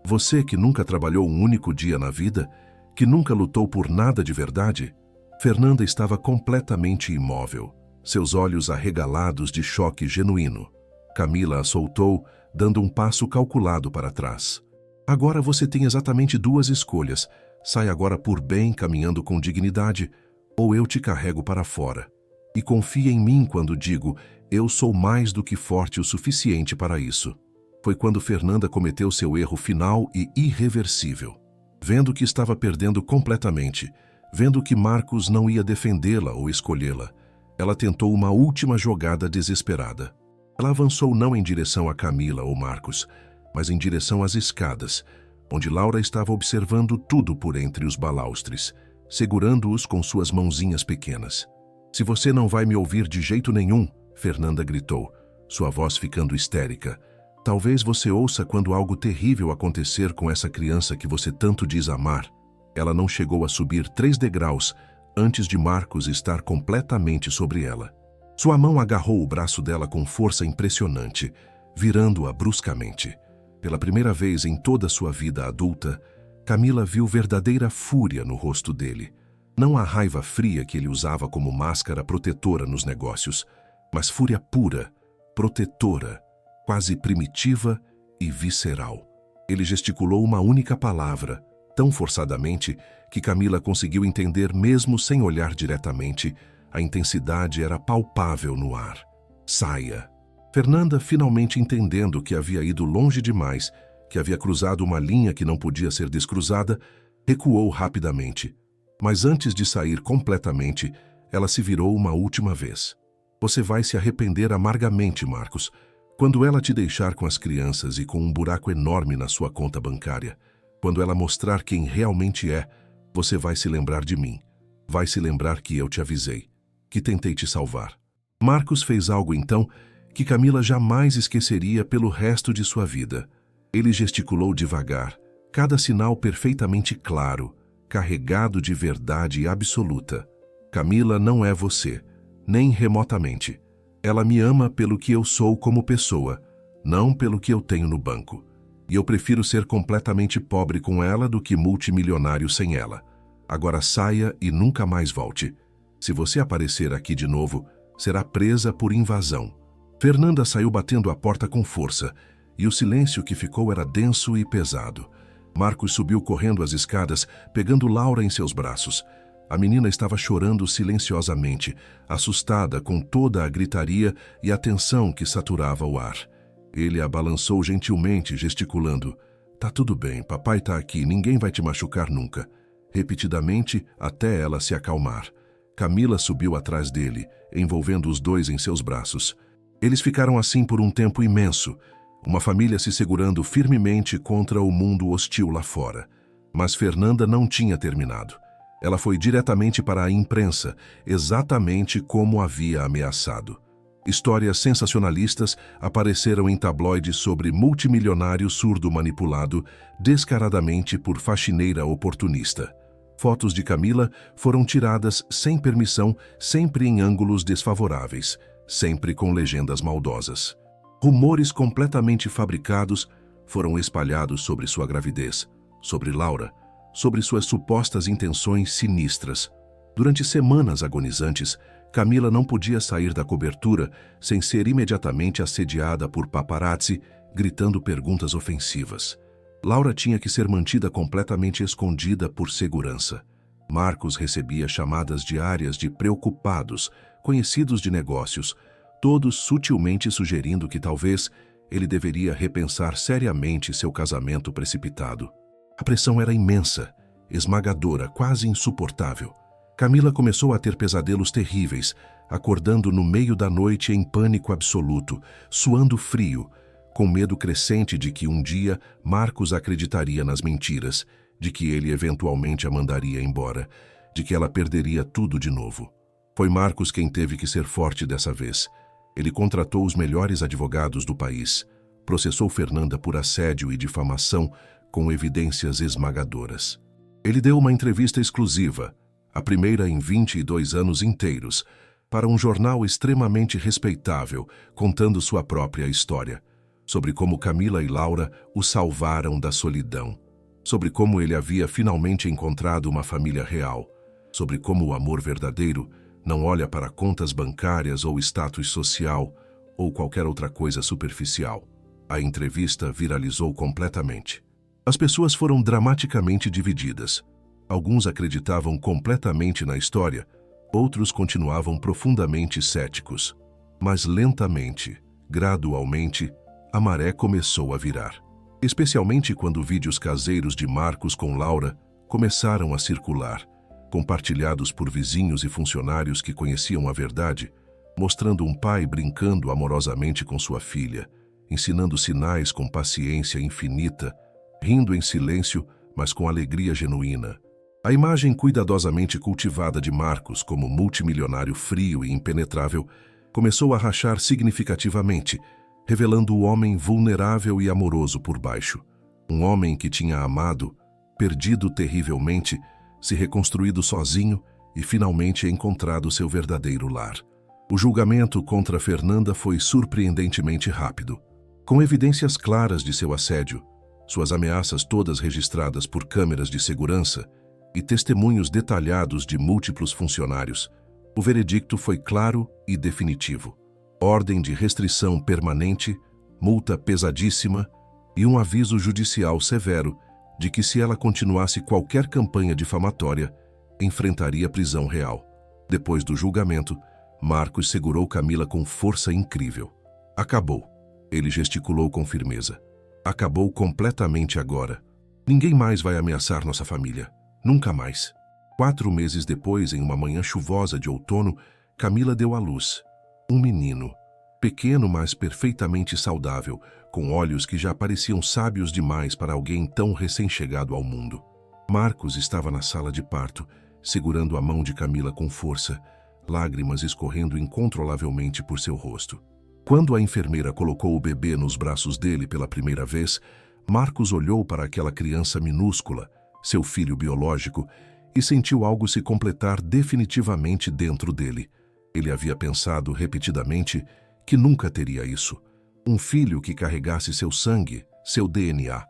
Você que nunca trabalhou um único dia na vida? Que nunca lutou por nada de verdade? Fernanda estava completamente imóvel, seus olhos arregalados de choque genuíno. Camila a soltou, dando um passo calculado para trás. Agora você tem exatamente 2 escolhas. Sai agora por bem, caminhando com dignidade, ou eu te carrego para fora. E confia em mim quando digo, eu sou mais do que forte o suficiente para isso. Foi quando Fernanda cometeu seu erro final e irreversível. Vendo que estava perdendo completamente, vendo que Marcos não ia defendê-la ou escolhê-la, ela tentou uma última jogada desesperada. Ela avançou não em direção a Camila ou Marcos, mas em direção às escadas, onde Laura estava observando tudo por entre os balaustres, segurando-os com suas mãozinhas pequenas. Se você não vai me ouvir de jeito nenhum, Fernanda gritou, sua voz ficando histérica. Talvez você ouça quando algo terrível acontecer com essa criança que você tanto diz amar. Ela não chegou a subir 3 degraus antes de Marcos estar completamente sobre ela. Sua mão agarrou o braço dela com força impressionante, virando-a bruscamente. Pela primeira vez em toda sua vida adulta, Camila viu verdadeira fúria no rosto dele. Não a raiva fria que ele usava como máscara protetora nos negócios, mas fúria pura, protetora, quase primitiva e visceral. Ele gesticulou uma única palavra, tão forçadamente que Camila conseguiu entender mesmo sem olhar diretamente. A intensidade era palpável no ar. Saia. Fernanda, finalmente entendendo que havia ido longe demais, que havia cruzado uma linha que não podia ser descruzada, recuou rapidamente. Mas antes de sair completamente, ela se virou uma última vez. Você vai se arrepender amargamente, Marcos, quando ela te deixar com as crianças e com um buraco enorme na sua conta bancária. Quando ela mostrar quem realmente é, você vai se lembrar de mim. Vai se lembrar que eu te avisei, que tentei te salvar. Marcos fez algo então que Camila jamais esqueceria pelo resto de sua vida. Ele gesticulou devagar, cada sinal perfeitamente claro, carregado de verdade absoluta. Camila não é você, nem remotamente. Ela me ama pelo que eu sou como pessoa, não pelo que eu tenho no banco. E eu prefiro ser completamente pobre com ela do que multimilionário sem ela. Agora saia e nunca mais volte. Se você aparecer aqui de novo, será presa por invasão. Fernanda saiu batendo a porta com força, e o silêncio que ficou era denso e pesado. Marcos subiu correndo as escadas, pegando Laura em seus braços. A menina estava chorando silenciosamente, assustada com toda a gritaria e a tensão que saturava o ar. Ele a balançou gentilmente, gesticulando. "Tá tudo bem, papai tá aqui, ninguém vai te machucar nunca." Repetidamente, até ela se acalmar. Camila subiu atrás dele, envolvendo os dois em seus braços. Eles ficaram assim por um tempo imenso, uma família se segurando firmemente contra o mundo hostil lá fora. Mas Fernanda não tinha terminado. Ela foi diretamente para a imprensa, exatamente como havia ameaçado. Histórias sensacionalistas apareceram em tabloides sobre multimilionário surdo manipulado descaradamente por faxineira oportunista. Fotos de Camila foram tiradas sem permissão, sempre em ângulos desfavoráveis, sempre com legendas maldosas. Rumores completamente fabricados foram espalhados sobre sua gravidez, sobre Laura, sobre suas supostas intenções sinistras. Durante semanas agonizantes, Camila não podia sair da cobertura sem ser imediatamente assediada por paparazzi, gritando perguntas ofensivas. Laura tinha que ser mantida completamente escondida por segurança. Marcos recebia chamadas diárias de preocupados, conhecidos de negócios, todos sutilmente sugerindo que talvez ele deveria repensar seriamente seu casamento precipitado. A pressão era imensa, esmagadora, quase insuportável. Camila começou a ter pesadelos terríveis, acordando no meio da noite em pânico absoluto, suando frio, com medo crescente de que um dia Marcos acreditaria nas mentiras, de que ele eventualmente a mandaria embora, de que ela perderia tudo de novo. Foi Marcos quem teve que ser forte dessa vez. Ele contratou os melhores advogados do país, processou Fernanda por assédio e difamação com evidências esmagadoras. Ele deu uma entrevista exclusiva, a primeira em 22 anos inteiros, para um jornal extremamente respeitável, contando sua própria história, sobre como Camila e Laura o salvaram da solidão, sobre como ele havia finalmente encontrado uma família real, sobre como o amor verdadeiro não olha para contas bancárias ou status social ou qualquer outra coisa superficial. A entrevista viralizou completamente. As pessoas foram dramaticamente divididas. Alguns acreditavam completamente na história, outros continuavam profundamente céticos. Mas lentamente, gradualmente, a maré começou a virar. Especialmente quando vídeos caseiros de Marcos com Laura começaram a circular, compartilhados por vizinhos e funcionários que conheciam a verdade, mostrando um pai brincando amorosamente com sua filha, ensinando sinais com paciência infinita, rindo em silêncio, mas com alegria genuína. A imagem cuidadosamente cultivada de Marcos como multimilionário frio e impenetrável começou a rachar significativamente, revelando o homem vulnerável e amoroso por baixo. Um homem que tinha amado, perdido terrivelmente, se reconstruído sozinho e finalmente encontrado seu verdadeiro lar. O julgamento contra Fernanda foi surpreendentemente rápido. Com evidências claras de seu assédio, suas ameaças todas registradas por câmeras de segurança e testemunhos detalhados de múltiplos funcionários, o veredicto foi claro e definitivo. Ordem de restrição permanente, multa pesadíssima e um aviso judicial severo de que, se ela continuasse qualquer campanha difamatória, enfrentaria prisão real. Depois do julgamento, Marcos segurou Camila com força incrível. Acabou. Ele gesticulou com firmeza. Acabou completamente agora. Ninguém mais vai ameaçar nossa família. Nunca mais. 4 meses depois, em uma manhã chuvosa de outono, Camila deu à luz. Um menino. Pequeno, mas perfeitamente saudável, com olhos que já pareciam sábios demais para alguém tão recém-chegado ao mundo. Marcos estava na sala de parto, segurando a mão de Camila com força, lágrimas escorrendo incontrolavelmente por seu rosto. Quando a enfermeira colocou o bebê nos braços dele pela primeira vez, Marcos olhou para aquela criança minúscula, seu filho biológico, e sentiu algo se completar definitivamente dentro dele. Ele havia pensado repetidamente que nunca teria isso. Um filho que carregasse seu sangue, seu DNA.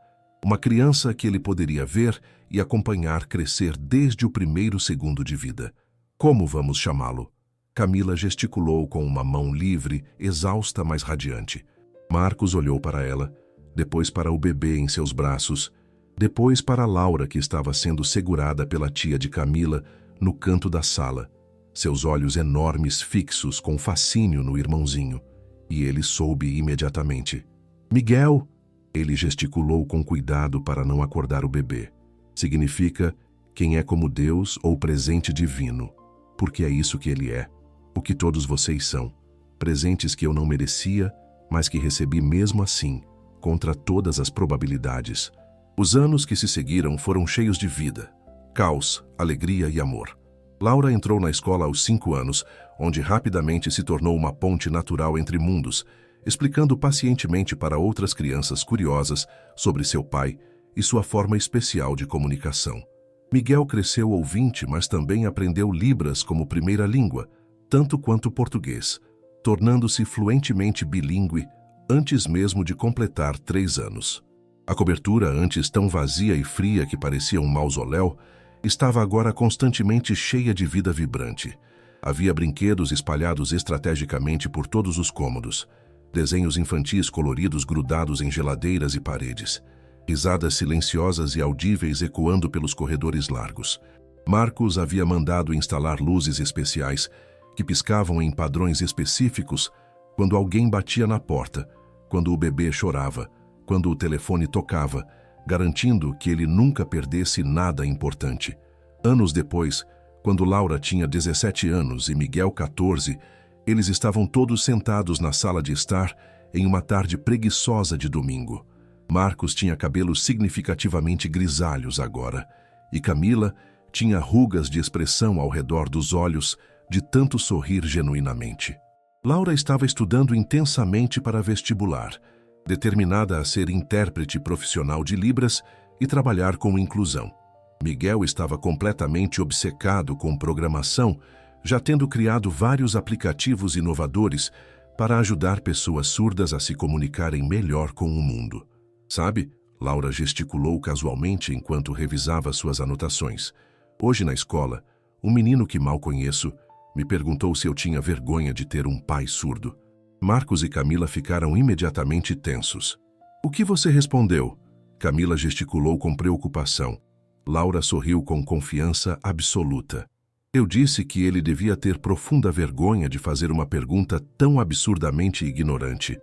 Uma criança que ele poderia ver e acompanhar crescer desde o primeiro segundo de vida. Como vamos chamá-lo? Camila gesticulou com uma mão livre, exausta, mas radiante. Marcos olhou para ela, depois para o bebê em seus braços, depois para Laura, que estava sendo segurada pela tia de Camila no canto da sala, seus olhos enormes fixos com fascínio no irmãozinho. E ele soube imediatamente. Miguel! Ele gesticulou com cuidado para não acordar o bebê. Significa quem é como Deus ou presente divino, porque é isso que ele é, o que todos vocês são. Presentes que eu não merecia, mas que recebi mesmo assim, contra todas as probabilidades. Os anos que se seguiram foram cheios de vida, caos, alegria e amor. Laura entrou na escola aos 5 anos, onde rapidamente se tornou uma ponte natural entre mundos, explicando pacientemente para outras crianças curiosas sobre seu pai e sua forma especial de comunicação. Miguel cresceu ouvinte, mas também aprendeu Libras como primeira língua, tanto quanto português, tornando-se fluentemente bilíngue antes mesmo de completar 3 anos. A cobertura, antes tão vazia e fria que parecia um mausoléu, estava agora constantemente cheia de vida vibrante. Havia brinquedos espalhados estrategicamente por todos os cômodos, desenhos infantis coloridos grudados em geladeiras e paredes, risadas silenciosas e audíveis ecoando pelos corredores largos. Marcos havia mandado instalar luzes especiais que piscavam em padrões específicos quando alguém batia na porta, quando o bebê chorava, quando o telefone tocava, garantindo que ele nunca perdesse nada importante. Anos depois, quando Laura tinha 17 anos e Miguel 14, eles estavam todos sentados na sala de estar em uma tarde preguiçosa de domingo. Marcos tinha cabelos significativamente grisalhos agora, e Camila tinha rugas de expressão ao redor dos olhos de tanto sorrir genuinamente. Laura estava estudando intensamente para vestibular, determinada a ser intérprete profissional de Libras e trabalhar com inclusão. Miguel estava completamente obcecado com programação, já tendo criado vários aplicativos inovadores para ajudar pessoas surdas a se comunicarem melhor com o mundo. Sabe? Laura gesticulou casualmente enquanto revisava suas anotações. Hoje na escola, um menino que mal conheço me perguntou se eu tinha vergonha de ter um pai surdo. Marcos e Camila ficaram imediatamente tensos. O que você respondeu? Camila gesticulou com preocupação. Laura sorriu com confiança absoluta. Eu disse que ele devia ter profunda vergonha de fazer uma pergunta tão absurdamente ignorante.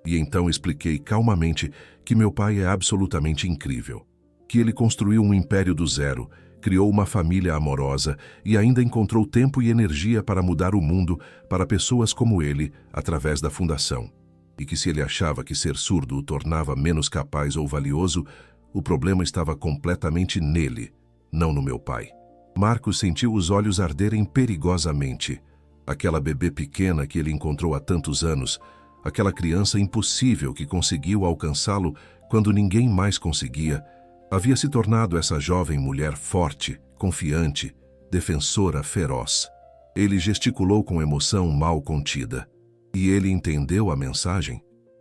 E então expliquei calmamente que meu pai é absolutamente incrível. Que ele construiu um império do zero, criou uma família amorosa e ainda encontrou tempo e energia para mudar o mundo para pessoas como ele através da fundação. E que se ele achava que ser surdo o tornava menos capaz ou valioso, o problema estava completamente nele, não no meu pai. Marcos sentiu os olhos arderem perigosamente. Aquela bebê pequena que ele encontrou há tantos anos, aquela criança impossível que conseguiu alcançá-lo quando ninguém mais conseguia, havia se tornado essa jovem mulher forte, confiante, defensora feroz. Ele gesticulou com emoção mal contida. E ele entendeu a mensagem?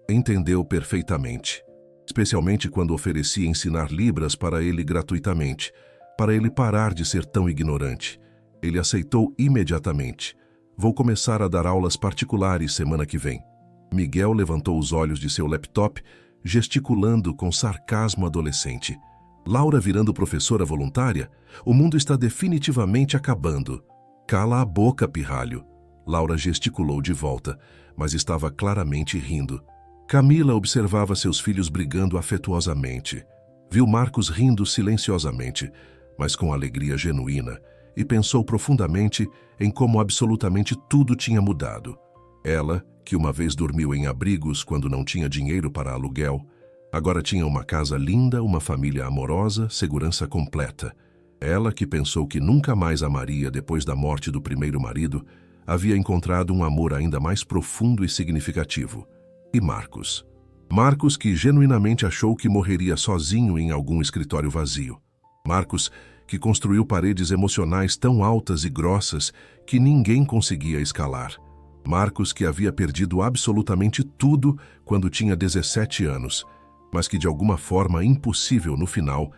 Entendeu perfeitamente. Especialmente quando ofereci ensinar Libras para ele gratuitamente, para ele parar de ser tão ignorante. Ele aceitou imediatamente. Vou começar a dar aulas particulares semana que vem. Miguel levantou os olhos de seu laptop, gesticulando com sarcasmo adolescente. Laura virando professora voluntária? O mundo está definitivamente acabando. Cala a boca, pirralho. Laura gesticulou de volta, mas estava claramente rindo. Camila observava seus filhos brigando afetuosamente. Viu Marcos rindo silenciosamente, mas com alegria genuína, e pensou profundamente em como absolutamente tudo tinha mudado. Ela, que uma vez dormiu em abrigos quando não tinha dinheiro para aluguel, agora tinha uma casa linda, uma família amorosa, segurança completa. Ela, que pensou que nunca mais amaria depois da morte do primeiro marido, havia encontrado um amor ainda mais profundo e significativo. E Marcos? Marcos, que genuinamente achou que morreria sozinho em algum escritório vazio. Marcos, que construiu paredes emocionais tão altas e grossas que ninguém conseguia escalar. Marcos, que havia perdido absolutamente tudo quando tinha 17 anos, mas que de alguma forma impossível no final,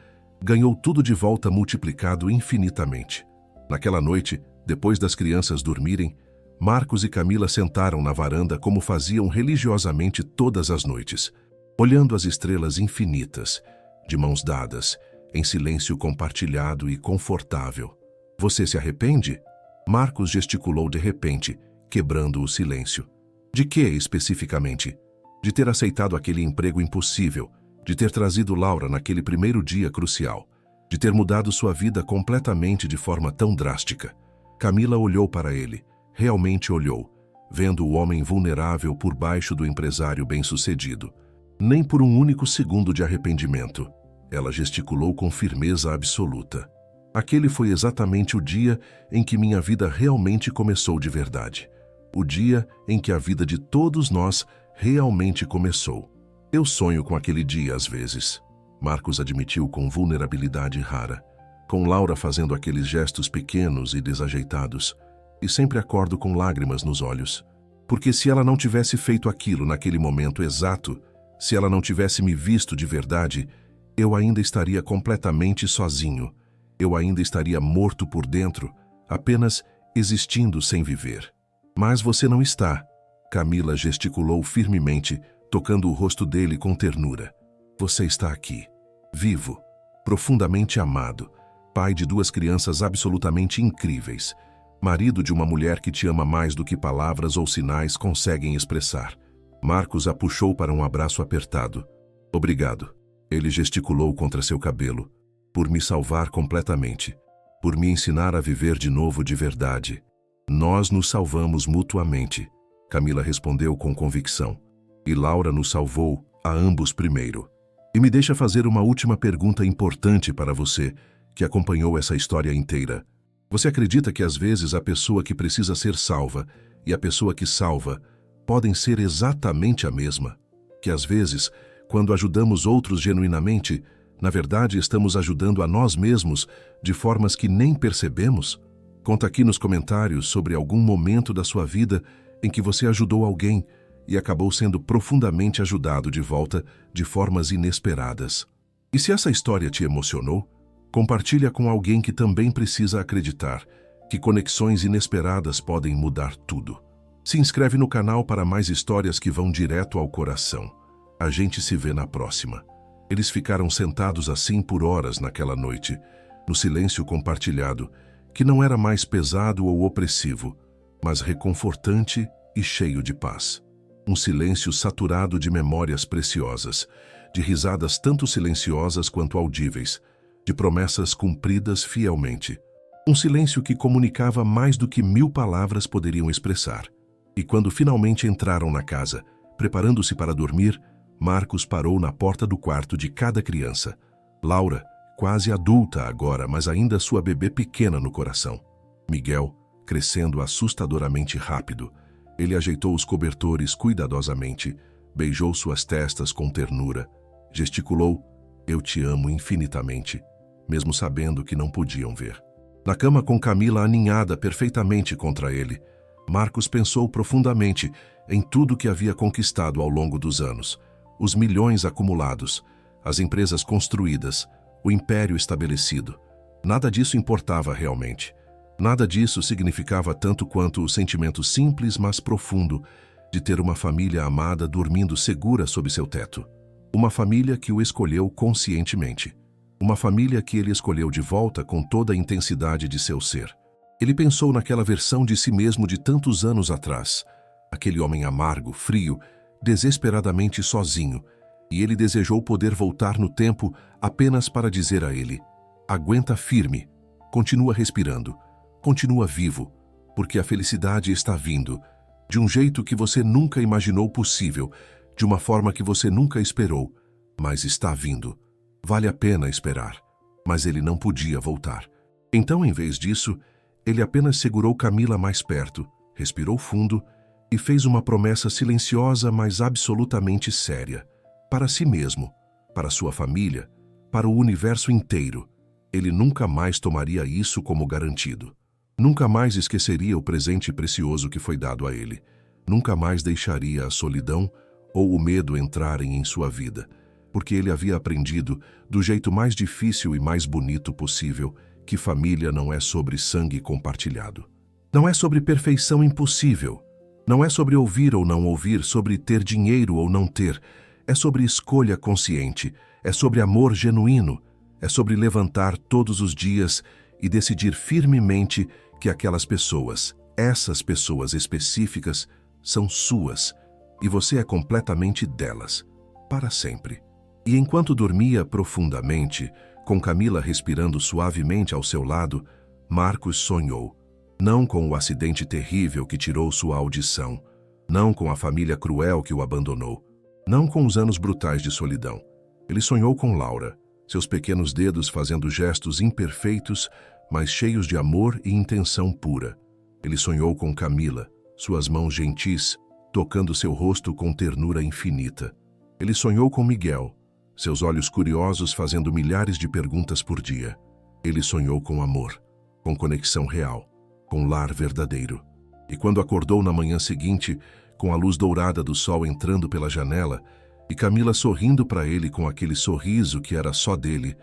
ganhou tudo de volta multiplicado infinitamente. Naquela noite, depois das crianças dormirem, Marcos e Camila sentaram na varanda como faziam religiosamente todas as noites, olhando as estrelas infinitas, de mãos dadas, em silêncio compartilhado e confortável. Você se arrepende? Marcos gesticulou de repente, quebrando o silêncio. De que especificamente? De ter aceitado aquele emprego impossível, de ter trazido Laura naquele primeiro dia crucial, de ter mudado sua vida completamente de forma tão drástica. Camila olhou para ele, realmente olhou, vendo o homem vulnerável por baixo do empresário bem-sucedido. Nem por um único segundo de arrependimento. Ela gesticulou com firmeza absoluta. Aquele foi exatamente o dia em que minha vida realmente começou de verdade. O dia em que a vida de todos nós realmente começou. Eu sonho com aquele dia às vezes. Marcos admitiu com vulnerabilidade rara, com Laura fazendo aqueles gestos pequenos e desajeitados, e sempre acordo com lágrimas nos olhos. Porque se ela não tivesse feito aquilo naquele momento exato, se ela não tivesse me visto de verdade, eu ainda estaria completamente sozinho. Eu ainda estaria morto por dentro, apenas existindo sem viver. Mas você não está. Camila gesticulou firmemente, tocando o rosto dele com ternura. Você está aqui, vivo, profundamente amado, pai de 2 crianças absolutamente incríveis, marido de uma mulher que te ama mais do que palavras ou sinais conseguem expressar. Marcos a puxou para um abraço apertado. Obrigado. Ele gesticulou contra seu cabelo. Por me salvar completamente. Por me ensinar a viver de novo de verdade. Nós nos salvamos mutuamente. Camila respondeu com convicção. E Laura nos salvou a ambos primeiro. E me deixa fazer uma última pergunta importante para você, que acompanhou essa história inteira. Você acredita que às vezes a pessoa que precisa ser salva e a pessoa que salva podem ser exatamente a mesma? Que às vezes, quando ajudamos outros genuinamente, na verdade estamos ajudando a nós mesmos de formas que nem percebemos? Conta aqui nos comentários sobre algum momento da sua vida em que você ajudou alguém e acabou sendo profundamente ajudado de volta de formas inesperadas. E se essa história te emocionou, compartilha com alguém que também precisa acreditar que conexões inesperadas podem mudar tudo. Se inscreve no canal para mais histórias que vão direto ao coração. A gente se vê na próxima. Eles ficaram sentados assim por horas naquela noite, no silêncio compartilhado, que não era mais pesado ou opressivo, mas reconfortante e cheio de paz. Um silêncio saturado de memórias preciosas, de risadas tanto silenciosas quanto audíveis, de promessas cumpridas fielmente. Um silêncio que comunicava mais do que 1000 palavras poderiam expressar. E quando finalmente entraram na casa, preparando-se para dormir, Marcos parou na porta do quarto de cada criança. Laura, quase adulta agora, mas ainda sua bebê pequena no coração. Miguel, crescendo assustadoramente rápido. Ele ajeitou os cobertores cuidadosamente, beijou suas testas com ternura, gesticulou, eu te amo infinitamente, mesmo sabendo que não podiam ver. Na cama com Camila aninhada perfeitamente contra ele, Marcos pensou profundamente em tudo que havia conquistado ao longo dos anos. Os milhões acumulados, as empresas construídas, o império estabelecido. Nada disso importava realmente. Nada disso significava tanto quanto o sentimento simples, mas profundo, de ter uma família amada dormindo segura sob seu teto. Uma família que o escolheu conscientemente. Uma família que ele escolheu de volta com toda a intensidade de seu ser. Ele pensou naquela versão de si mesmo de tantos anos atrás. Aquele homem amargo, frio, desesperadamente sozinho, e ele desejou poder voltar no tempo apenas para dizer a ele: aguenta firme, continua respirando, continua vivo, porque a felicidade está vindo, de um jeito que você nunca imaginou possível, de uma forma que você nunca esperou, mas está vindo. Vale a pena esperar, mas ele não podia voltar. Então, em vez disso, ele apenas segurou Camila mais perto, respirou fundo e fez uma promessa silenciosa, mas absolutamente séria. Para si mesmo, para sua família, para o universo inteiro. Ele nunca mais tomaria isso como garantido. Nunca mais esqueceria o presente precioso que foi dado a ele. Nunca mais deixaria a solidão ou o medo entrarem em sua vida, porque ele havia aprendido, do jeito mais difícil e mais bonito possível, que família não é sobre sangue compartilhado. Não é sobre perfeição impossível. Não é sobre ouvir ou não ouvir, sobre ter dinheiro ou não ter. É sobre escolha consciente, é sobre amor genuíno, é sobre levantar todos os dias e decidir firmemente que aquelas pessoas, essas pessoas específicas, são suas e você é completamente delas, para sempre. E enquanto dormia profundamente, com Camila respirando suavemente ao seu lado, Marcos sonhou, não com o acidente terrível que tirou sua audição, não com a família cruel que o abandonou, não com os anos brutais de solidão. Ele sonhou com Laura, seus pequenos dedos fazendo gestos imperfeitos, mas cheios de amor e intenção pura. Ele sonhou com Camila, suas mãos gentis, tocando seu rosto com ternura infinita. Ele sonhou com Miguel, seus olhos curiosos fazendo milhares de perguntas por dia. Ele sonhou com amor, com conexão real, com lar verdadeiro. E quando acordou na manhã seguinte, com a luz dourada do sol entrando pela janela, e Camila sorrindo para ele com aquele sorriso que era só dele,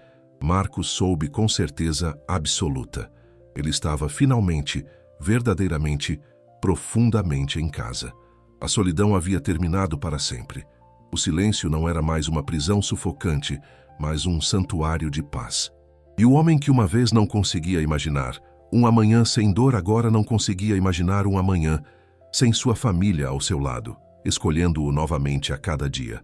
Marcos soube com certeza absoluta. Ele estava finalmente, verdadeiramente, profundamente em casa. A solidão havia terminado para sempre. O silêncio não era mais uma prisão sufocante, mas um santuário de paz. E o homem que uma vez não conseguia imaginar um amanhã sem dor agora não conseguia imaginar um amanhã sem sua família ao seu lado, escolhendo-o novamente a cada dia.